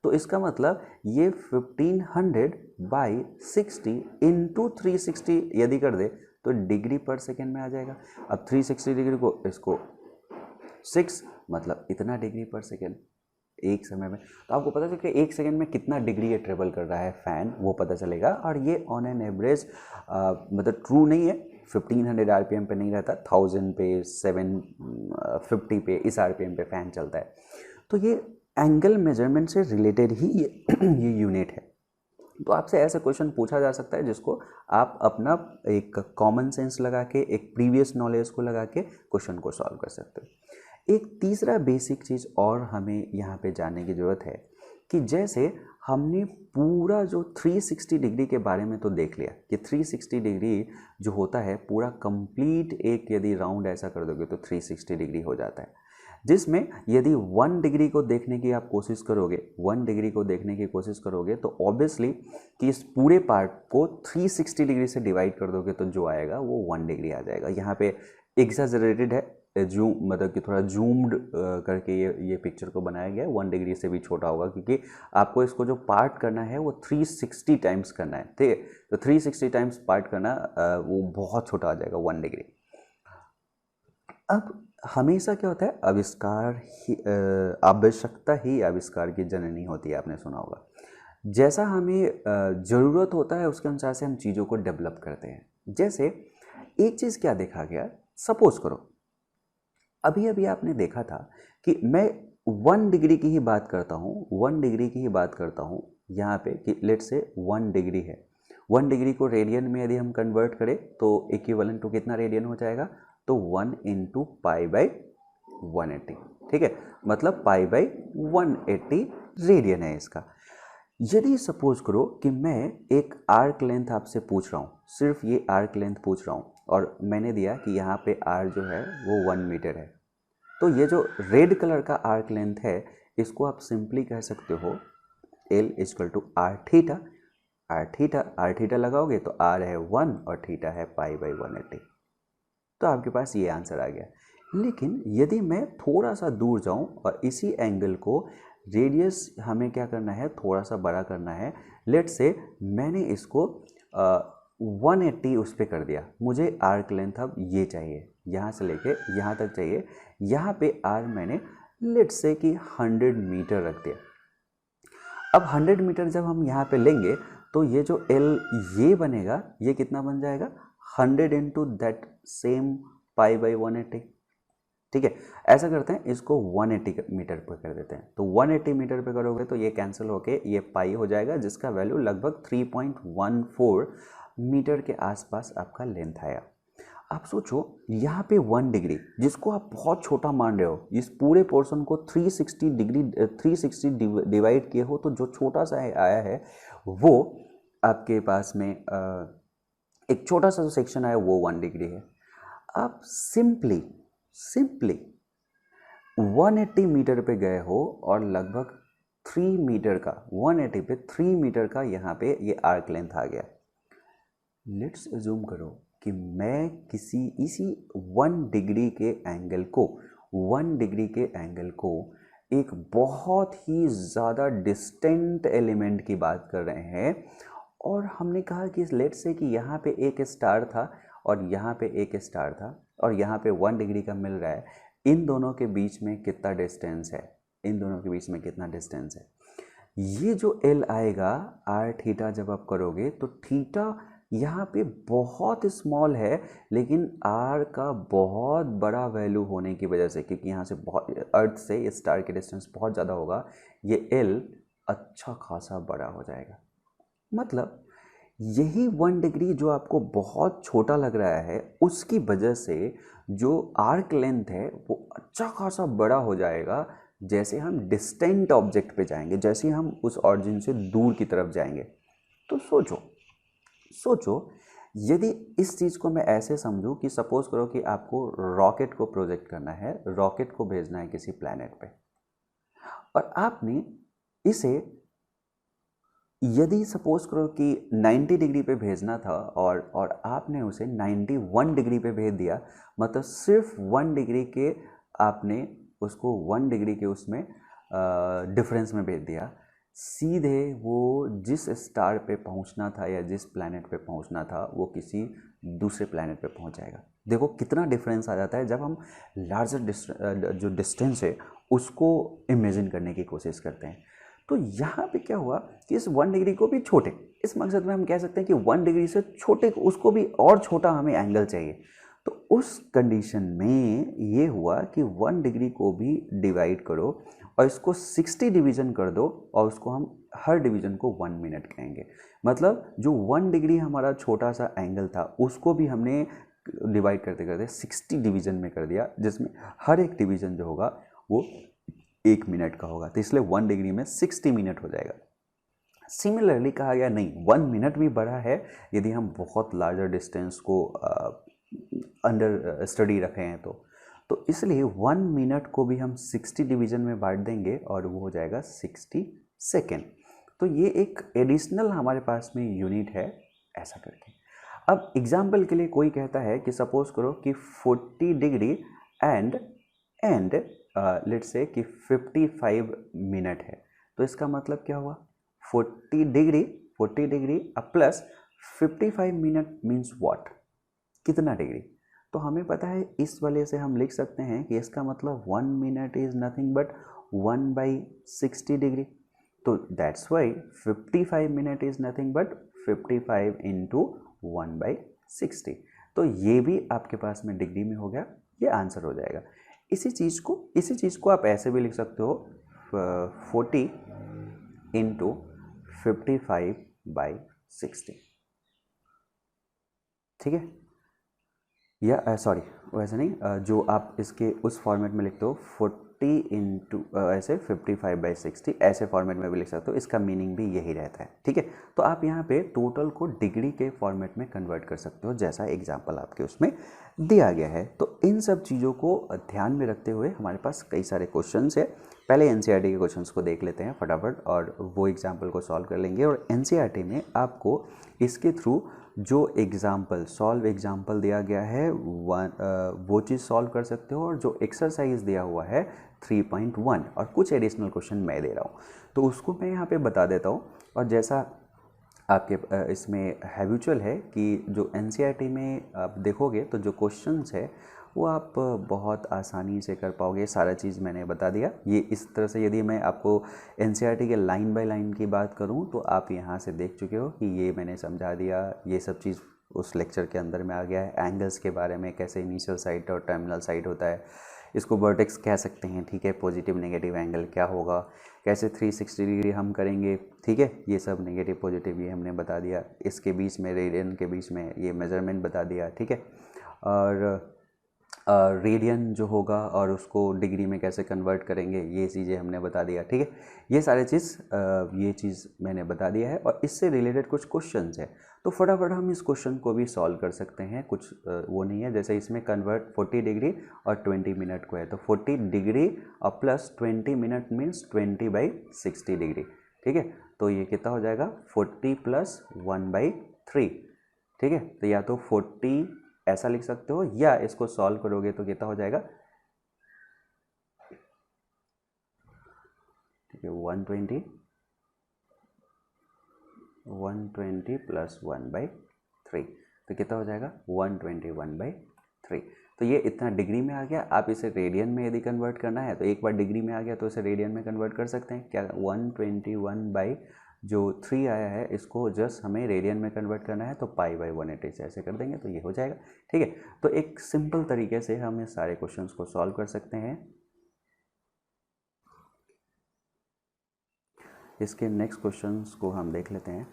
तो इसका मतलब ये 1500/60 इंटू 360 यदि कर दे तो डिग्री पर सेकेंड में आ जाएगा। अब 360 डिग्री को इसको 6 मतलब इतना डिग्री पर सेकेंड एक समय में। तो आपको पता चले कि 1 सेकेंड में कितना डिग्री ये ट्रेवल कर रहा है फैन, वो पता चलेगा। और ये ऑन एन एवरेज मतलब ट्रू नहीं है, 1500 RPM पे नहीं रहता, 1000 पे, 750 पे, इस RPM पे फैन चलता है। तो ये एंगल मेजरमेंट से रिलेटेड ही ये यूनिट है। तो आपसे ऐसा क्वेश्चन पूछा जा सकता है जिसको आप अपना एक कॉमन सेंस लगा के, एक प्रीवियस नॉलेज को लगा के क्वेश्चन को सॉल्व कर सकते हो। एक तीसरा बेसिक चीज़ और हमें यहाँ पे जानने की ज़रूरत है कि जैसे हमने पूरा जो 360 डिग्री के बारे में तो देख लिया कि 360 डिग्री जो होता है पूरा कंप्लीट, एक यदि राउंड ऐसा कर दोगे तो 360 डिग्री हो जाता है, जिसमें यदि 1 डिग्री को देखने की आप कोशिश करोगे, 1 डिग्री को देखने की कोशिश करोगे तो ऑब्वियसली कि इस पूरे पार्ट को 360 डिग्री से डिवाइड कर दोगे तो जो आएगा वो 1 डिग्री आ जाएगा। यहाँ पे एग्जैजरेटेड है, जूम मतलब कि थोड़ा जूम्ड करके ये पिक्चर को बनाया गया है। 1 डिग्री से भी छोटा होगा क्योंकि आपको इसको जो पार्ट करना है वो 360 टाइम्स करना है, ठीक है। तो 360 टाइम्स पार्ट करना वो बहुत छोटा आ जाएगा 1 डिग्री। अब हमेशा क्या होता है, आविष्कार ही आवश्यकता ही आविष्कार की जननी होती है, आपने सुना होगा। जैसा हमें ज़रूरत होता है उसके अनुसार से हम चीज़ों को डेवलप करते हैं। जैसे एक चीज़ क्या देखा गया, सपोज करो अभी अभी आपने देखा था कि मैं 1 डिग्री की ही बात करता हूँ, 1 डिग्री की ही बात करता हूँ यहाँ पे कि लेट से 1 डिग्री है, 1 डिग्री को रेडियन में यदि हम कन्वर्ट करें तो इक्विवेलेंट टू कितना रेडियन हो जाएगा, तो 1 इंटू पाई बाई 180, ठीक है, मतलब पाई बाई 180 रेडियन है इसका। यदि सपोज करो कि मैं एक आर्क लेंथ आपसे पूछ रहा हूँ, सिर्फ ये आर्क लेंथ पूछ रहा हूँ और मैंने दिया कि यहाँ पे आर जो है वो 1 मीटर है, तो ये जो रेड कलर का आर्क लेंथ है इसको आप सिंपली कह सकते हो L equal to R theta. R theta लगाओगे तो आर है 1 और थीटा है पाई बाई 180, तो आपके पास ये आंसर आ गया। लेकिन यदि मैं थोड़ा सा दूर जाऊं और इसी एंगल को रेडियस हमें क्या करना है, थोड़ा सा बड़ा करना है, लेट से मैंने इसको 180 उस पर कर दिया, मुझे आर्क लेंथ अब ये चाहिए, यहाँ से लेके यहाँ तक चाहिए, यहाँ पे आर मैंने लेट से कि 100 मीटर रख दिया। अब 100 मीटर जब हम यहाँ पे लेंगे तो ये जो L ये बनेगा, ये कितना बन जाएगा, 100 into that same pi by 180, ठीक है। ऐसा करते हैं, इसको 180 मीटर पर कर देते हैं, तो 180 मीटर पे करोगे तो ये कैंसिल होके ये पाई हो जाएगा, जिसका वैल्यू लगभग 3.14 मीटर के आसपास आपका लेंथ आया। आप सोचो यहाँ पे 1 डिग्री जिसको आप बहुत छोटा मान रहे हो, इस पूरे पोर्शन को 360 डिवाइड किए हो, तो जो छोटा सा आया है वो आपके पास में एक छोटा सा जो सेक्शन आया वो 1 डिग्री है। आप सिंपली 180 मीटर पे गए हो और लगभग 3 मीटर का, 180 पे 3 मीटर का यहाँ पे ये आर्क लेंथ आ गया। लेट्स अज्यूम करो कि मैं इसी 1 डिग्री के एंगल को एक बहुत ही ज़्यादा डिस्टेंट एलिमेंट की बात कर रहे हैं, और हमने कहा कि लेट्स से कि यहाँ पे एक स्टार था और यहाँ पे एक स्टार था और यहाँ पे 1 डिग्री का मिल रहा है, इन दोनों के बीच में कितना डिस्टेंस है, ये जो L आएगा आर थीटा जब आप करोगे तो थीटा यहाँ पे बहुत स्मॉल है, लेकिन R का बहुत बड़ा वैल्यू होने की वजह से, क्योंकि यहाँ से बहुत अर्थ से इस स्टार की डिस्टेंस बहुत ज़्यादा होगा, ये L अच्छा खासा बड़ा हो जाएगा। मतलब यही 1 डिग्री जो आपको बहुत छोटा लग रहा है, उसकी वजह से जो आर्क लेंथ है वो अच्छा खासा बड़ा हो जाएगा जैसे हम डिस्टेंट ऑब्जेक्ट पे जाएंगे, जैसे हम उस ऑरिजिन से दूर की तरफ जाएंगे। तो सोचो यदि इस चीज़ को मैं ऐसे समझूं कि सपोज करो कि आपको रॉकेट को प्रोजेक्ट करना है, रॉकेट को भेजना है किसी प्लैनेट पे, और आपने इसे यदि सपोज करो कि 90 डिग्री पे भेजना था और आपने उसे 91 डिग्री पे भेज दिया, मतलब सिर्फ 1 डिग्री के आपने उसको 1 डिग्री के उसमें डिफरेंस में भेज दिया, सीधे वो जिस स्टार पे पहुंचना था या जिस प्लैनेट पे पहुंचना था वो किसी दूसरे प्लैनेट पे पहुंच जाएगा। देखो कितना डिफरेंस आ जाता है जब हम लार्जर जो डिस्टेंस है उसको इमेजिन करने की कोशिश करते हैं। तो यहाँ पे क्या हुआ कि इस 1 डिग्री को भी छोटे, इस मकसद में हम कह सकते हैं कि 1 डिग्री से छोटे उसको भी और छोटा हमें एंगल चाहिए। तो उस कंडीशन में ये हुआ कि 1 डिग्री को भी डिवाइड करो और इसको 60 डिवीजन कर दो, और उसको हम हर डिवीजन को 1 मिनट कहेंगे। मतलब जो 1 डिग्री हमारा छोटा सा एंगल था उसको भी हमने डिवाइड करते करते 60 डिवीजन में कर दिया, जिसमें हर एक डिवीजन जो होगा वो 1 मिनट का होगा, तो इसलिए 1 डिग्री में 60 मिनट हो जाएगा। सिमिलरली कहा गया नहीं, 1 मिनट भी बड़ा है यदि हम बहुत लार्जर डिस्टेंस को अंडर स्टडी रखे हैं तो इसलिए 1 मिनट को भी हम 60 डिवीजन में बांट देंगे और वो हो जाएगा 60 सेकेंड। तो ये एक एडिशनल हमारे पास में यूनिट है ऐसा करके। अब एग्जाम्पल के लिए कोई कहता है कि सपोज करो कि 40 डिग्री एंड लेट्स से कि 55 मिनट है, तो इसका मतलब क्या हुआ, 40 degree plus 55 minute means what, कितना डिग्री। तो हमें पता है इस वाले से हम लिख सकते हैं कि इसका मतलब 1 minute is nothing but 1/60 degree. तो that's why 55 minute is nothing but 55 into 1/60। तो ये भी आपके पास में डिग्री में हो गया, ये आंसर हो जाएगा। इसी चीज़ को आप ऐसे भी लिख सकते हो 40 इंटू 55/60। ठीक है, या सॉरी वैसे नहीं, जो आप इसके उस फॉर्मेट में लिखते हो 40 इंटू ऐसे 55/60 ऐसे फॉर्मेट में भी लिख सकते हो, इसका मीनिंग भी यही रहता है। ठीक है, तो आप यहाँ पे टोटल को डिग्री के फॉर्मेट में कन्वर्ट कर सकते हो, जैसा एग्जाम्पल आपके उसमें दिया गया है। तो इन सब चीज़ों को ध्यान में रखते हुए हमारे पास कई सारे क्वेश्चंस है। पहले एनसीईआरटी के क्वेश्चंस को देख लेते हैं फटाफट और वो एग्जाम्पल को सॉल्व कर लेंगे। और एनसीईआरटी में आपको इसके थ्रू जो एग्जाम्पल सॉल्व एग्जाम्पल दिया गया है वो चीज़ सॉल्व कर सकते हो, और जो एक्सरसाइज दिया हुआ है 3.1 और कुछ एडिशनल क्वेश्चन मैं दे रहा हूँ तो उसको मैं यहाँ पे बता देता हूँ। और जैसा आपके इसमें हैबिचुअल है कि जो एनसीईआरटी में आप देखोगे तो जो क्वेश्चंस है वो आप बहुत आसानी से कर पाओगे। सारा चीज़ मैंने बता दिया। ये इस तरह से यदि मैं आपको एनसीईआरटी के लाइन बाय लाइन की बात करूं तो आप यहाँ से देख चुके हो कि ये मैंने समझा दिया, ये सब चीज़ उस लेक्चर के अंदर में आ गया है। एंगल्स के बारे में, कैसे इनिशियल साइड और टर्मिनल साइड होता है, इसको वर्टेक्स कह सकते हैं। ठीक है, पॉजिटिव नेगेटिव एंगल क्या होगा, कैसे 360 डिग्री हम करेंगे। ठीक है, ये सब नेगेटिव पॉजिटिव ये हमने बता दिया। इसके बीच में रेडियन के बीच में ये मेजरमेंट बता दिया। ठीक है, और रेडियन जो होगा और उसको डिग्री में कैसे कन्वर्ट करेंगे ये चीज़ें हमने बता दिया। ठीक है, ये सारे ये चीज़ मैंने बता दिया है। और इससे रिलेटेड कुछ क्वेश्चंस है तो फटाफट हम इस क्वेश्चन को भी सॉल्व कर सकते हैं। कुछ वो नहीं है, जैसे इसमें कन्वर्ट 40 डिग्री और 20 मिनट को है तो 40 डिग्री और प्लस 20 मिनट मीन्स 20/60 डिग्री। ठीक है, तो ये कितना हो जाएगा 40 + 1/3। ठीक है, तो या तो 40 ऐसा लिख सकते हो या इसको सॉल्व करोगे तो कितना हो जाएगा, ठीक है 120 + 1/3 तो कितना हो जाएगा 121/3। तो ये इतना डिग्री में आ गया। आप इसे रेडियन में यदि कन्वर्ट करना है तो एक बार डिग्री में आ गया तो इसे रेडियन में कन्वर्ट कर सकते हैं। क्या 121/3 आया है, इसको जस्ट हमें रेडियन में कन्वर्ट करना है तो π/180 से ऐसे कर देंगे तो ये हो जाएगा। ठीक है, तो एक सिंपल तरीके से हम इस सारे क्वेश्चंस को सॉल्व कर सकते हैं। इसके नेक्स्ट क्वेश्चंस को हम देख लेते हैं।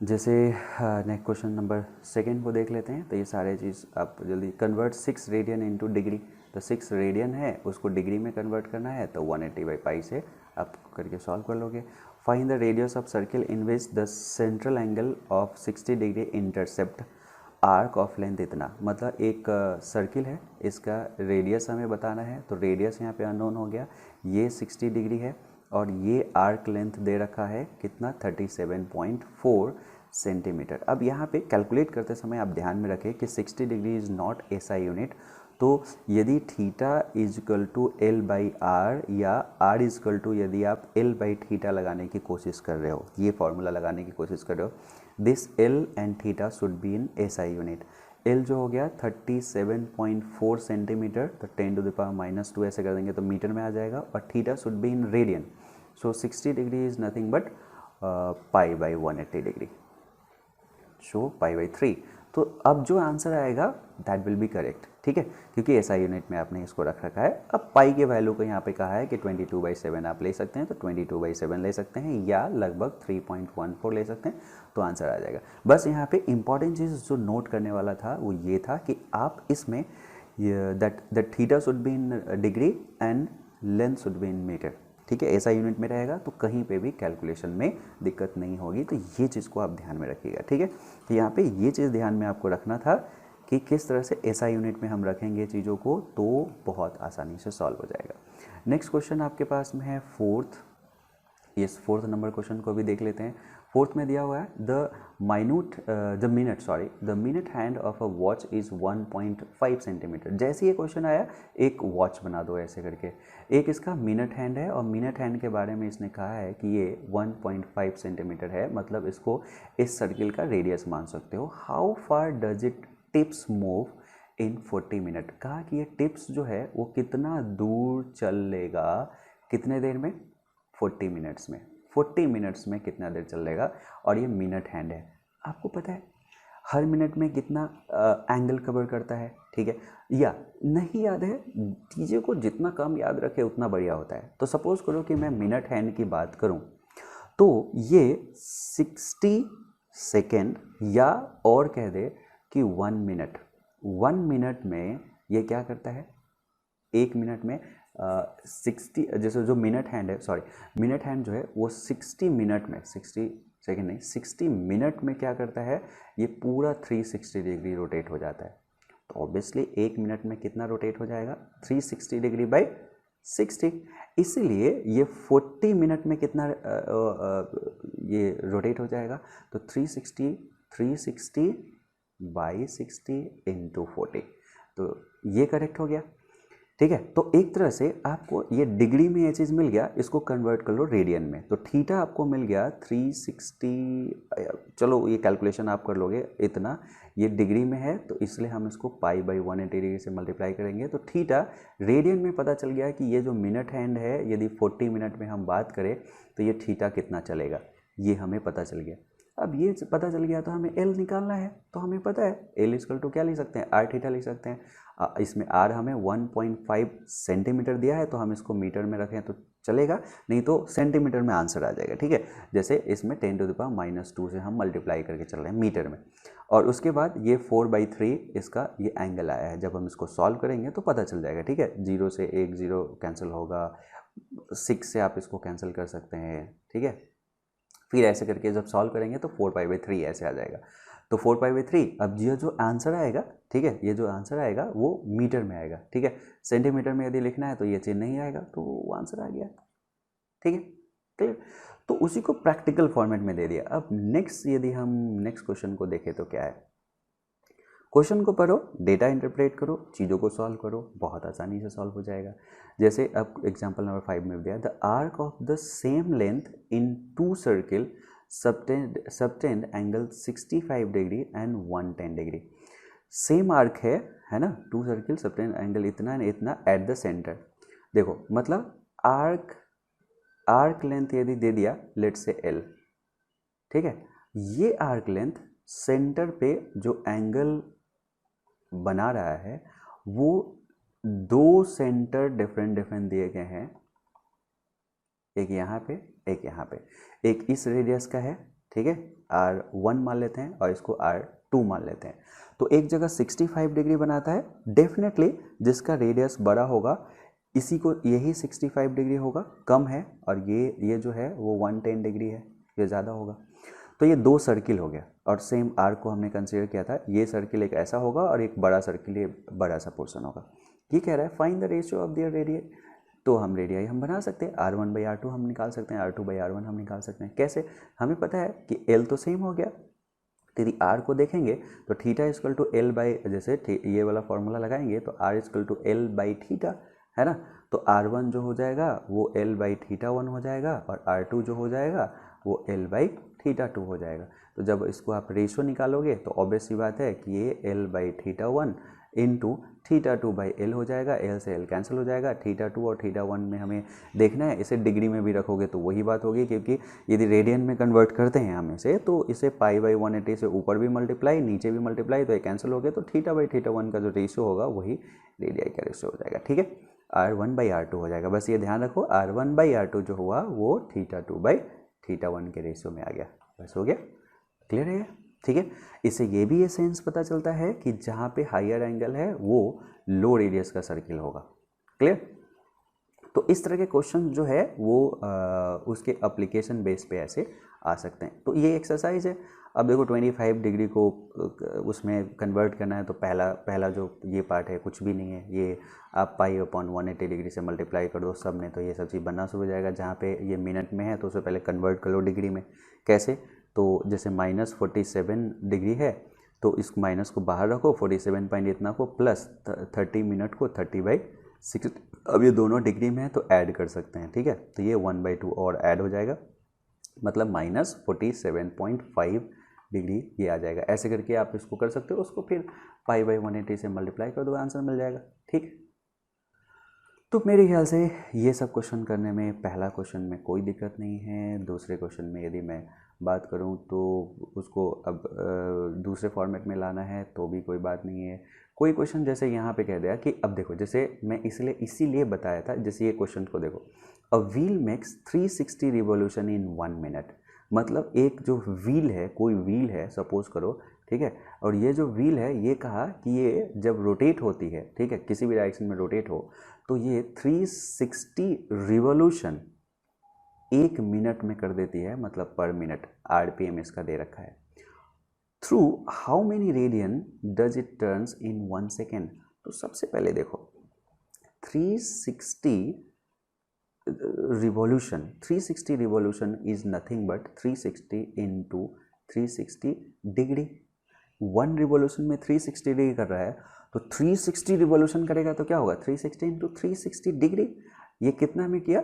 जैसे नेक्स्ट क्वेश्चन नंबर 2 को देख लेते हैं। तो ये सारे चीज़ आप जल्दी कन्वर्ट 6 रेडियन इनटू डिग्री, तो 6 रेडियन है उसको डिग्री में कन्वर्ट करना है तो 180/π से आप करके सॉल्व कर लोगे। Find the radius of circle in which the central angle of 60 degree intercept arc of length इतना। मतलब एक सर्किल है, इसका रेडियस हमें बताना है तो रेडियस यहाँ पे अननोन हो गया, ये 60 डिग्री है और ये आर्क लेंथ दे रखा है कितना 37.4 सेंटीमीटर। अब यहाँ पे कैलकुलेट करते समय आप ध्यान में रखें कि 60 degree is not SI unit. तो यदि थीटा = L/r या r = यदि आप L/θ लगाने की कोशिश कर रहे हो, ये फॉर्मूला लगाने की कोशिश कर रहे हो, this L and theta should be in SI unit. L जो हो गया 37.4 सेंटीमीटर तो 10⁻² ऐसे कर देंगे तो मीटर में आ जाएगा, और theta should be in radian. So 60 degree is nothing but π/180 degree, so π/3। तो अब जो आंसर आएगा दैट विल बी करेक्ट। ठीक है, क्योंकि एसआई यूनिट में आपने इसको रख रखा है। अब पाई के वैल्यू को यहाँ पे कहा है कि 22/7 आप ले सकते हैं तो 22/7 ले सकते हैं या लगभग 3.14 ले सकते हैं तो आंसर आ जाएगा। बस यहाँ पे इंपॉर्टेंट चीज़ जो नोट करने वाला था वो ये था कि आप इसमें that theta should be in degree and length should be in metre. ठीक है, ऐसा यूनिट में रहेगा तो कहीं पे भी कैलकुलेशन में दिक्कत नहीं होगी। तो ये चीज़ को आप ध्यान में रखिएगा। ठीक है, तो यहाँ पे ये चीज़ ध्यान में आपको रखना था कि किस तरह से ऐसा यूनिट में हम रखेंगे चीज़ों को तो बहुत आसानी से सॉल्व हो जाएगा। नेक्स्ट क्वेश्चन आपके पास में है 4th नंबर क्वेश्चन को भी देख लेते हैं। 4th में दिया हुआ है the minute hand of a watch is 1.5 centimetre. जैसे ये क्वेश्चन आया एक वॉच बना दो ऐसे करके, एक इसका मिनट हैंड है और मिनट हैंड के बारे में इसने कहा है कि ये 1.5 सेंटीमीटर है, मतलब इसको इस सर्किल का रेडियस मान सकते हो। How far does it tips move in 40 minute. कहा कि ये टिप्स जो है वो कितना दूर चल लेगा कितने देर में 40 मिनट्स में। 40 मिनट्स में कितना देर चल लेगा, और ये मिनट हैंड है। आपको पता है हर मिनट में कितना एंगल कवर करता है। ठीक है, या नहीं याद है, चीज़ों को जितना कम याद रखे उतना बढ़िया होता है। तो सपोज़ करो कि मैं मिनट हैंड की बात करूं तो ये 60 सेकेंड, या और कह दे कि 1 मिनट। 1 मिनट में ये क्या करता है, 1 मिनट में 60, जैसे जो मिनट हैंड है, सॉरी मिनट हैंड जो है वो 60 मिनट में, 60 सेकेंड नहीं, 60 मिनट में क्या करता है, ये पूरा 360 डिग्री रोटेट हो जाता है। तो ऑब्वियसली 1 मिनट में कितना रोटेट हो जाएगा, 360 डिग्री बाई 60। इसीलिए ये 40 मिनट में कितना ये रोटेट हो जाएगा, तो 360 बाई 60 इंटू 40, तो ये करेक्ट हो गया। ठीक है, तो एक तरह से आपको ये डिग्री में ये चीज़ मिल गया, इसको कन्वर्ट कर लो रेडियन में, तो थीटा आपको मिल गया 360, चलो ये कैलकुलेशन आप कर लोगे इतना, ये डिग्री में है तो इसलिए हम इसको पाई बाई 180 डिग्री से मल्टीप्लाई करेंगे, तो थीटा रेडियन में पता चल गया कि ये जो मिनट हैंड है, यदि 40 मिनट में हम बात करें तो ये थीटा कितना चलेगा, ये हमें पता चल गया। अब ये पता चल गया तो हमें एल निकालना है, तो हमें पता है एल इक्वल टू क्या लिख सकते हैं, आर थीटा लिख सकते हैं। इसमें आर हमें 1.5 सेंटीमीटर दिया है, तो हम इसको मीटर में रखें तो चलेगा, नहीं तो सेंटीमीटर में आंसर आ जाएगा। ठीक है, जैसे इसमें 10⁻⁻2 से हम मल्टीप्लाई करके चल रहे हैं मीटर में, और उसके बाद ये 4/3 इसका ये एंगल आया है। जब हम इसको सॉल्व करेंगे तो पता चल जाएगा। ठीक है, 0 से 1 0 कैंसिल होगा, 6 से आप इसको कैंसिल कर सकते हैं। ठीक है, फिर ऐसे करके जब सॉल्व करेंगे तो 4π/3 ऐसे आ जाएगा। तो 4π/3, अब ये जो आंसर आएगा, ठीक है, ये जो आंसर आएगा वो मीटर में आएगा। ठीक है, सेंटीमीटर में यदि लिखना है तो ये चीज़ नहीं आएगा, तो वो आंसर आ गया। ठीक है, क्लियर। तो उसी को प्रैक्टिकल फॉर्मेट में दे दिया। अब नेक्स्ट, यदि हम नेक्स्ट क्वेश्चन को देखें तो क्या है, क्वेश्चन को पढ़ो, डेटा इंटरप्रेट करो, चीज़ों को सॉल्व करो, बहुत आसानी से सॉल्व हो जाएगा। जैसे अब एग्जांपल नंबर 5 में दिया, the arc of the same length in 2 circle subtend angle 65 degree and 110 degree. Same arc है ना, 2 सर्किल सबटेंड एंगल इतना एंड इतना एट द सेंटर। देखो मतलब आर्क लेंथ यदि दे दिया लेट से एल, ठीक है, ये आर्क लेंथ सेंटर पे जो एंगल बना रहा है वो 2 सेंटर डिफरेंट दिए गए हैं, एक यहाँ पे एक यहाँ पे, एक इस रेडियस का है। ठीक है, R1 मान लेते हैं और इसको R2 मान लेते हैं। तो एक जगह 65 डिग्री बनाता है, डेफिनेटली जिसका रेडियस बड़ा होगा इसी को यही 65 डिग्री होगा, कम है, और ये जो है वो 110 डिग्री है, ये ज़्यादा होगा। तो ये 2 सर्किल हो गया, और सेम आर्क को हमने कंसीडर किया था, ये सर्किल एक ऐसा होगा और एक बड़ा सर्किल ये बड़ा सा पोर्शन होगा। ये कह रहा है find the ratio of their radius, तो हम रेडियाई हम बना सकते हैं, R1/R2 हम निकाल सकते हैं, R2/R1 हम निकाल सकते हैं। कैसे, हमें पता है कि L तो सेम हो गया, यदि R को देखेंगे तो theta equal to L by, जैसे ये वाला फॉर्मूला लगाएंगे तो R equal to L by theta है ना, तो R1 जो हो जाएगा वो L/θ1 हो जाएगा, और R2 जो हो जाएगा वो L/θ2 हो जाएगा। तो जब इसको आप रेशो निकालोगे तो ऑब्वियस सी बात है कि ये L/θ1 इंटू θ2/L हो जाएगा, L से L कैंसिल हो जाएगा, θ2 और θ1 में हमें देखना है, इसे डिग्री में भी रखोगे तो वही बात होगी, क्योंकि यदि रेडियन में कन्वर्ट करते हैं हम इसे, तो इसे π/180 से ऊपर भी मल्टीप्लाई नीचे भी मल्टीप्लाई, तो ये कैंसिल हो गया, तो θ/θ1 का जो रेशियो होगा वही रेडियाई का रेशियो हो जाएगा। ठीक है, R1/R2 हो जाएगा, बस ये ध्यान रखो, R1/R2 जो हुआ वो θ2/θ1 के रेशियो में आ गया, बस हो गया, क्लियर है। ठीक है, इससे ये भी ये सेंस पता चलता है कि जहाँ पे हायर एंगल है वो लो रेडियस का सर्किल होगा, क्लियर। तो इस तरह के क्वेश्चन जो है वो उसके एप्लीकेशन बेस पे ऐसे आ सकते हैं। तो ये एक्सरसाइज है। अब देखो 25 डिग्री को उसमें कन्वर्ट करना है, तो पहला जो ये पार्ट है कुछ भी नहीं है, ये आप π/180 डिग्री से मल्टीप्लाई कर दो सब में, तो ये सब चीज़ बनना शुरू हो जाएगा। जहाँ पे ये मिनट में है तो उसे पहले कन्वर्ट कर लो डिग्री में। कैसे, तो जैसे -47 डिग्री है तो इस माइनस को बाहर रखो, 47 पॉइंट इतना को प्लस 30 मिनट को 30/60, अब ये दोनों डिग्री में है तो ऐड कर सकते हैं। ठीक है, तो ये 1/2 और ऐड हो जाएगा, मतलब -47.5 डिग्री ये आ जाएगा। ऐसे करके आप इसको कर सकते हो, उसको फिर π/180 से मल्टीप्लाई कर दो, आंसर मिल जाएगा। ठीक, तो मेरे ख्याल से ये सब क्वेश्चन करने में पहला क्वेश्चन में कोई दिक्कत नहीं है। दूसरे क्वेश्चन में यदि मैं बात करूं तो उसको अब दूसरे फॉर्मेट में लाना है तो भी कोई बात नहीं है। कोई क्वेश्चन जैसे यहाँ पे कह दिया कि अब देखो, जैसे मैं इसीलिए बताया था, जैसे ये क्वेश्चन को देखो, a wheel makes 360 revolution in 1 minute, मतलब एक जो व्हील है, कोई व्हील है सपोज करो, ठीक है, और ये जो व्हील है ये कहा कि ये जब रोटेट होती है, ठीक है, किसी भी डायरेक्शन में रोटेट हो तो ये 360 रिवॉल्यूशन 1 मिनट में कर देती है, मतलब पर मिनट, आरपीएम इसका दे रखा है। Through how many radian does it turns in 1 second. तो सबसे पहले देखो 360 revolution is nothing but 360 into 360 degree. 1 revolution में 360 डिग्री कर रहा है, तो 360 रिवॉल्यूशन करेगा तो क्या होगा, 360 इंटू 360 डिग्री। ये कितना में किया,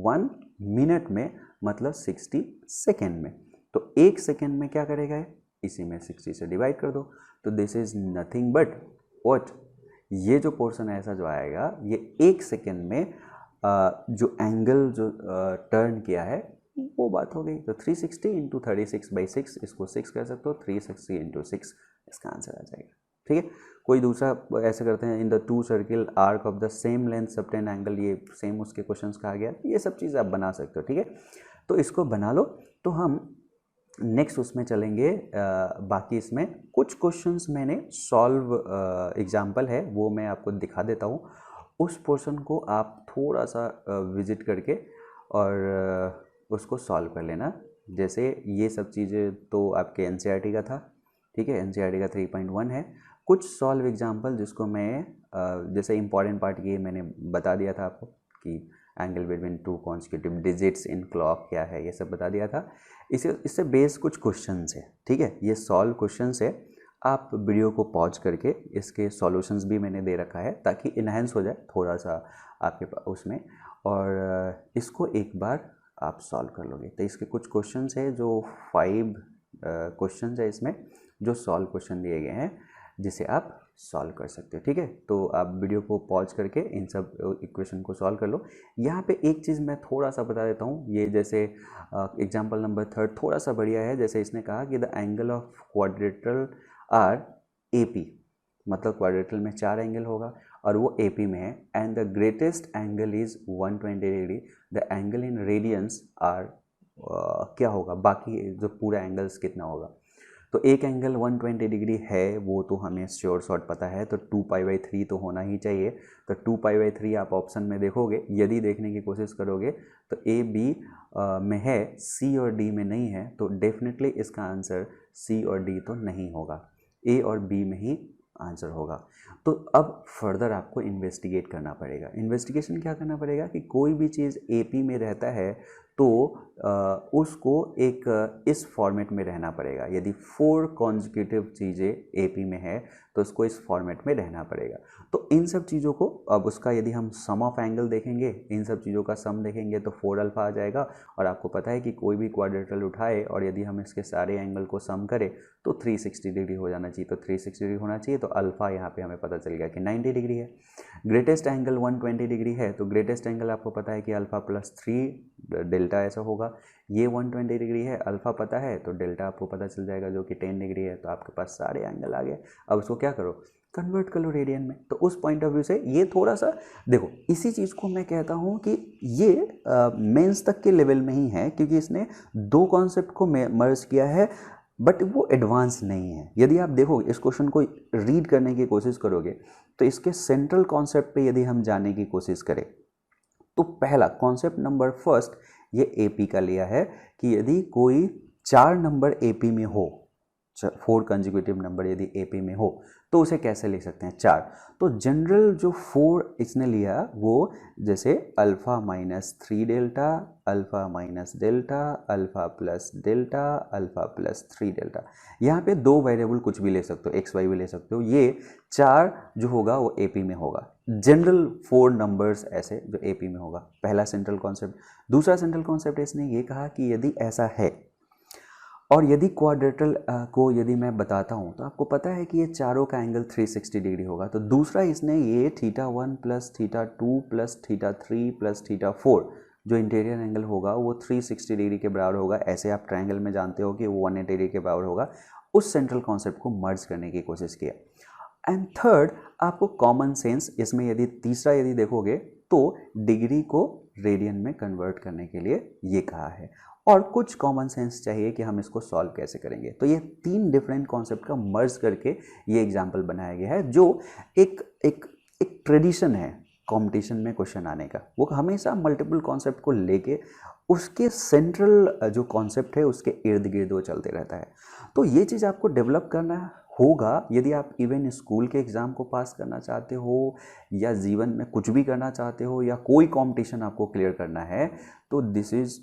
1 मिनट में, मतलब 60 सेकेंड में। तो 1 सेकेंड में क्या करेगा, इसी में 60 से डिवाइड कर दो। तो this is nothing but what, ये जो पोर्शन ऐसा जो आएगा ये 1 सेकेंड में जो एंगल जो टर्न किया है वो बात हो गई। तो 360 इंटू 36/6, इसको 6 कर सकते हो, 360 इंटू 6 इसका आंसर आ जाएगा। ठीक है, कोई दूसरा ऐसे करते हैं, in the 2 circle arc of the same length subtend angle, ये सेम उसके क्वेश्चंस कहा गया, ये सब चीज़ आप बना सकते हो। ठीक है, तो इसको बना लो। तो हम नेक्स्ट उसमें चलेंगे, बाकी इसमें कुछ क्वेश्चंस मैंने सॉल्व एग्जाम्पल है वो मैं आपको दिखा देता हूँ, उस पोर्शन को आप थोड़ा सा विजिट करके और उसको सॉल्व कर लेना। जैसे ये सब चीज़ें तो आपके एनसीईआरटी का था, ठीक है, एनसीईआरटी का 3.1 है। कुछ सॉल्व एग्जाम्पल जिसको मैं जैसे इंपॉर्टेंट पार्ट ये मैंने बता दिया था आपको कि angle between 2 consecutive digits in clock क्या है, ये सब बता दिया था। इससे बेस कुछ क्वेश्चंस है, ठीक है, ये सॉल्व क्वेश्चंस है। आप वीडियो को पॉज करके इसके सॉल्यूशंस भी मैंने दे रखा है ताकि इन्हेंस हो जाए थोड़ा सा आपके उसमें, और इसको एक बार आप सॉल्व कर लोगे। तो इसके कुछ क्वेश्चंस है जो 5 क्वेश्चंस है इसमें, जो सॉल्व क्वेश्चन दिए गए हैं जिसे आप सॉल्व कर सकते हो। ठीक है, तो आप वीडियो को पॉज करके इन सब इक्वेशन को सॉल्व कर लो। यहाँ पे एक चीज़ मैं थोड़ा सा बता देता हूँ, ये जैसे एग्जांपल नंबर 3 थोड़ा सा बढ़िया है। जैसे इसने कहा कि the angle of quadrilateral are AP, मतलब क्वाड्रेटल में 4 एंगल होगा और वो एपी में है, and the greatest angle is 120 degree, the angle in radians are क्या होगा, बाकी जो पूरा एंगल्स कितना होगा। तो एक एंगल 120 डिग्री है वो तो हमें श्योर शॉर्ट पता है, तो 2π/3 तो होना ही चाहिए। तो 2π/3 आप ऑप्शन में देखोगे, यदि देखने की कोशिश करोगे तो ए बी में है, सी और डी में नहीं है, तो डेफिनेटली इसका आंसर सी और डी तो नहीं होगा, ए और बी में ही आंसर होगा। तो अब फर्दर आपको इन्वेस्टिगेट करना पड़ेगा। इन्वेस्टिगेशन क्या करना पड़ेगा कि कोई भी चीज़ एपी में रहता है तो उसको एक इस फॉर्मेट में रहना पड़ेगा। यदि 4 कॉन्जिक्यूटिव चीज़ें एपी में है तो उसको इस फॉर्मेट में रहना पड़ेगा। तो इन सब चीज़ों को अब उसका यदि हम सम ऑफ एंगल देखेंगे, इन सब चीज़ों का सम देखेंगे तो 4 अल्फ़ा आ जाएगा। और आपको पता है कि कोई भी क्वाड्रेटल उठाए और यदि हम इसके सारे एंगल को सम करें तो 360 डिग्री हो जाना चाहिए, तो 360 डिग्री होना चाहिए। तो अल्फ़ा यहाँ पे हमें पता चल गया कि 90 डिग्री है। ग्रेटेस्ट एंगल 120 डिग्री है, तो ग्रेटेस्ट एंगल आपको पता है कि अल्फ़ा प्लस 3 डेल्टा ऐसा होगा। ये 120 डिग्री है, अल्फ़ा पता है तो डेल्टा आपको पता चल जाएगा जो कि 10 डिग्री है। तो आपके पास सारे एंगल आ गए। अब उसको क्या करो, कन्वर्ट कर लो रेडियन में। तो उस पॉइंट ऑफ व्यू से ये थोड़ा सा देखो, इसी चीज़ को मैं कहता हूँ कि ये मेंस तक के लेवल में ही है, क्योंकि इसने 2 कॉन्सेप्ट को मर्ज किया है, बट वो एडवांस नहीं है। यदि आप देखो इस क्वेश्चन को रीड करने की कोशिश करोगे तो इसके सेंट्रल कॉन्सेप्ट पे यदि हम जाने की कोशिश करें तो पहला कॉन्सेप्ट नंबर फर्स्ट ये एपी का लिया है कि यदि कोई 4 नंबर एपी में हो, 4 कंजिक्यूटिव नंबर यदि एपी में हो तो उसे कैसे ले सकते हैं 4। तो जनरल जो 4 इसने लिया वो जैसे alpha minus 3 delta, alpha minus delta, alpha plus delta, alpha plus 3 delta. यहाँ पे 2 वेरिएबल कुछ भी ले सकते हो, एक्स वाई भी ले सकते हो। ये 4 जो होगा वो एपी में होगा, जनरल 4 नंबर्स ऐसे जो एपी में होगा। पहला सेंट्रल कॉन्सेप्ट। दूसरा सेंट्रल कॉन्सेप्ट इसने ये कहा कि यदि ऐसा है और यदि क्वाड्रेटल को यदि मैं बताता हूँ तो आपको पता है कि ये चारों का एंगल 360 डिग्री होगा। तो दूसरा इसने ये θ1 प्लस θ2 प्लस θ3 प्लस θ4 जो इंटीरियर एंगल होगा वो 360 डिग्री के बराबर होगा। ऐसे आप ट्रायंगल में जानते हो कि वो 180 डिग्री के बराबर होगा। उस सेंट्रल कॉन्सेप्ट को मर्ज करने की कोशिश किया। एंड थर्ड आपको कॉमन सेंस इसमें यदि तीसरा यदि देखोगे तो डिग्री को रेडियन में कन्वर्ट करने के लिए ये कहा है। और कुछ कॉमन सेंस चाहिए कि हम इसको सॉल्व कैसे करेंगे। तो ये 3 डिफरेंट कॉन्सेप्ट का मर्ज करके ये एग्जाम्पल बनाया गया है, जो एक एक एक ट्रेडिशन है कंपटीशन में क्वेश्चन आने का। वो हमेशा मल्टीपल कॉन्सेप्ट को लेके उसके सेंट्रल जो कॉन्सेप्ट है उसके इर्द गिर्द वो चलते रहता है। तो ये चीज़ आपको डेवलप करना होगा यदि आप इवन स्कूल के एग्ज़ाम को पास करना चाहते हो या जीवन में कुछ भी करना चाहते हो या कोई कंपटीशन आपको क्लियर करना है। तो this is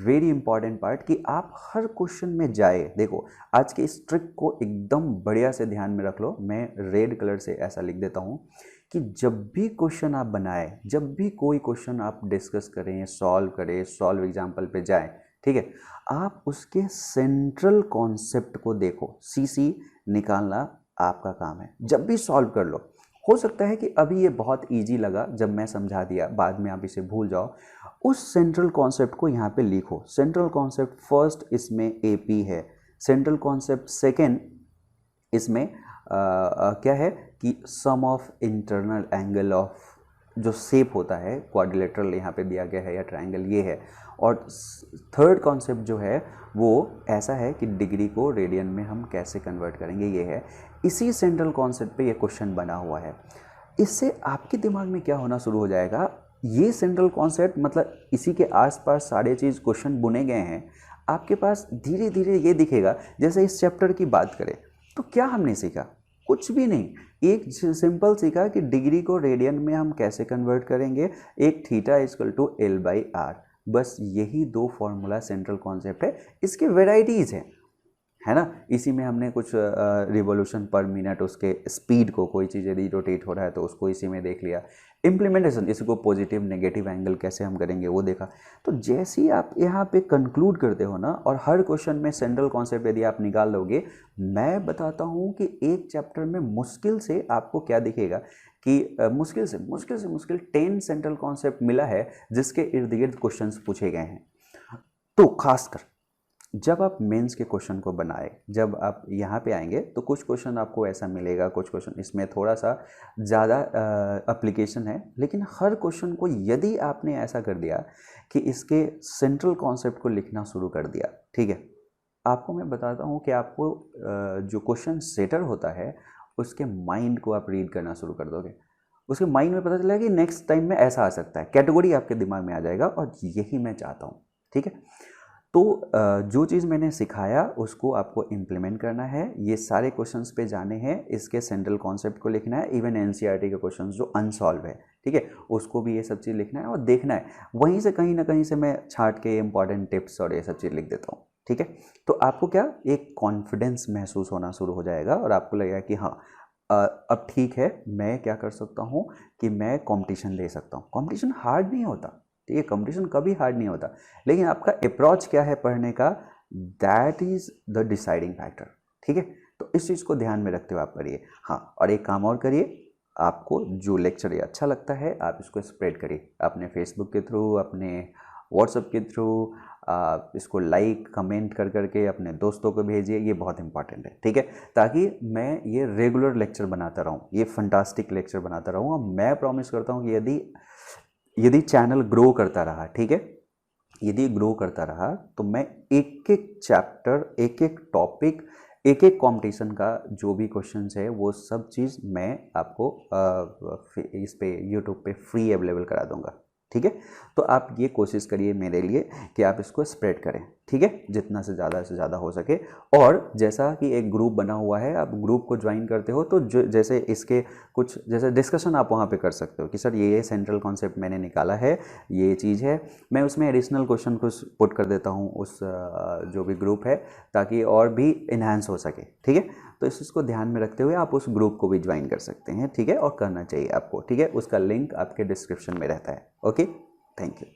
very important part कि आप हर क्वेश्चन में जाए। देखो आज के इस ट्रिक को एकदम बढ़िया से ध्यान में रख लो। मैं रेड कलर से ऐसा लिख देता हूँ कि जब भी क्वेश्चन आप बनाए, जब भी कोई क्वेश्चन आप डिस्कस करें, सॉल्व करें, सॉल्व एग्जाम्पल पे जाएं, ठीक है, आप उसके सेंट्रल कॉन्सेप्ट को देखो। सीसी निकालना आपका काम है। जब भी सॉल्व कर लो, हो सकता है कि अभी ये बहुत इजी लगा जब मैं समझा दिया, बाद में आप इसे भूल जाओ। उस सेंट्रल कॉन्सेप्ट को यहाँ पे लिखो। सेंट्रल कॉन्सेप्ट फर्स्ट इसमें एपी है, सेंट्रल कॉन्सेप्ट सेकेंड इसमें क्या है कि सम ऑफ इंटरनल एंगल ऑफ जो शेप होता है, क्वाड्रिलेटरल यहाँ पे दिया गया है या ट्रायंगल ये है। और थर्ड कॉन्सेप्ट जो है वो ऐसा है कि डिग्री को रेडियन में हम कैसे कन्वर्ट करेंगे, ये है। इसी सेंट्रल कॉन्सेप्ट पे ये क्वेश्चन बना हुआ है। इससे आपके दिमाग में क्या होना शुरू हो जाएगा, ये सेंट्रल कॉन्सेप्ट मतलब इसी के आसपास सारे चीज़ क्वेश्चन बुने गए हैं। आपके पास धीरे धीरे ये दिखेगा। जैसे इस चैप्टर की बात करें तो क्या हमने सीखा, कुछ भी नहीं। एक सिंपल सीखा कि डिग्री को रेडियन में हम कैसे कन्वर्ट करेंगे, एक थीटा इक्वल टू L/R। बस यही 2 फॉर्मूला सेंट्रल कॉन्सेप्ट है। इसके वेराइटीज़ हैं, है ना। इसी में हमने कुछ रिवॉल्यूशन पर मिनट, उसके स्पीड को, कोई चीज़ यदि रोटेट हो रहा है तो उसको इसी में देख लिया। इम्प्लीमेंटेशन, इसको पॉजिटिव नेगेटिव एंगल कैसे हम करेंगे वो देखा। तो जैसे ही आप यहाँ पे कंक्लूड करते हो ना, और हर क्वेश्चन में सेंट्रल कॉन्सेप्ट यदि आप निकाल लोगे, मैं बताता हूँ कि एक चैप्टर में मुश्किल से आपको क्या दिखेगा कि मुश्किल से मुश्किल 10 सेंट्रल कॉन्सेप्ट मिला है जिसके इर्द गिर्द क्वेश्चन पूछे गए हैं। तो खासकर जब आप मेंस के क्वेश्चन को बनाए, जब आप यहाँ पे आएंगे तो कुछ क्वेश्चन आपको ऐसा मिलेगा, कुछ क्वेश्चन इसमें थोड़ा सा ज़्यादा एप्लीकेशन है। लेकिन हर क्वेश्चन को यदि आपने ऐसा कर दिया कि इसके सेंट्रल कॉन्सेप्ट को लिखना शुरू कर दिया, ठीक है, आपको मैं बताता हूँ कि आपको जो क्वेश्चन सेटर होता है उसके माइंड को आप रीड करना शुरू कर दोगे। उसके माइंड में पता चलेगा कि नेक्स्ट टाइम में ऐसा आ सकता है, कैटेगरी आपके दिमाग में आ जाएगा। और यही मैं चाहता हूँ, ठीक है। तो जो चीज़ मैंने सिखाया उसको आपको इम्प्लीमेंट करना है। ये सारे क्वेश्चंस पे जाने हैं, इसके सेंट्रल कॉन्सेप्ट को लिखना है। इवन एनसीईआरटी के क्वेश्चंस जो अनसॉल्व है, ठीक है, उसको भी ये सब चीज़ लिखना है और देखना है। वहीं से कहीं ना कहीं से मैं छांट के इंपॉर्टेंट टिप्स और ये सब चीज़ लिख देता हूँ, ठीक है। तो आपको क्या एक कॉन्फिडेंस महसूस होना शुरू हो जाएगा और आपको लगेगा कि हाँ अब ठीक है, मैं क्या कर सकता हूँ कि मैं कॉम्पिटिशन दे सकता हूँ। कॉम्पिटिशन हार्ड नहीं होता, ठीक है, कंपटीशन कभी हार्ड नहीं होता। लेकिन आपका अप्रोच क्या है पढ़ने का, that is the deciding factor, ठीक है। तो इस चीज़ को ध्यान में रखते हुए आप पढ़िए। हाँ, और एक काम और करिए, आपको जो लेक्चर ये अच्छा लगता है आप इसको स्प्रेड करिए अपने फेसबुक के थ्रू, अपने व्हाट्सएप के थ्रू। आप इसको लाइक कमेंट कर करके अपने दोस्तों को भेजिए, ये बहुत इंपॉर्टेंट है, ठीक है, ताकि मैं ये रेगुलर लेक्चर बनाता रहूँ, ये फंटास्टिक लेक्चर बनाता रहूँ। और मैं प्रॉमिस करता हूँ कि यदि चैनल ग्रो करता रहा, ठीक है, यदि ग्रो करता रहा तो मैं एक एक चैप्टर, एक एक टॉपिक, एक एक कंपटीशन का जो भी क्वेश्चंस है वो सब चीज़ मैं आपको इस पे यूट्यूब पे फ्री अवेलेबल करा दूंगा, ठीक है। तो आप ये कोशिश करिए मेरे लिए कि आप इसको स्प्रेड करें, ठीक है, जितना से ज़्यादा हो सके। और जैसा कि एक ग्रुप बना हुआ है, आप ग्रुप को ज्वाइन करते हो तो जैसे इसके कुछ जैसे डिस्कशन आप वहाँ पे कर सकते हो कि सर ये सेंट्रल कॉन्सेप्ट मैंने निकाला है, ये चीज़ है। मैं उसमें एडिशनल क्वेश्चन कुछ पुट कर देता हूँ उस जो भी ग्रुप है, ताकि और भी इन्हांस हो सके, ठीक है। तो इस चीज़ को ध्यान में रखते हुए आप उस ग्रुप को भी ज्वाइन कर सकते हैं, ठीक है, और करना चाहिए आपको, ठीक है। उसका लिंक आपके डिस्क्रिप्शन में रहता है। Okay, thank you.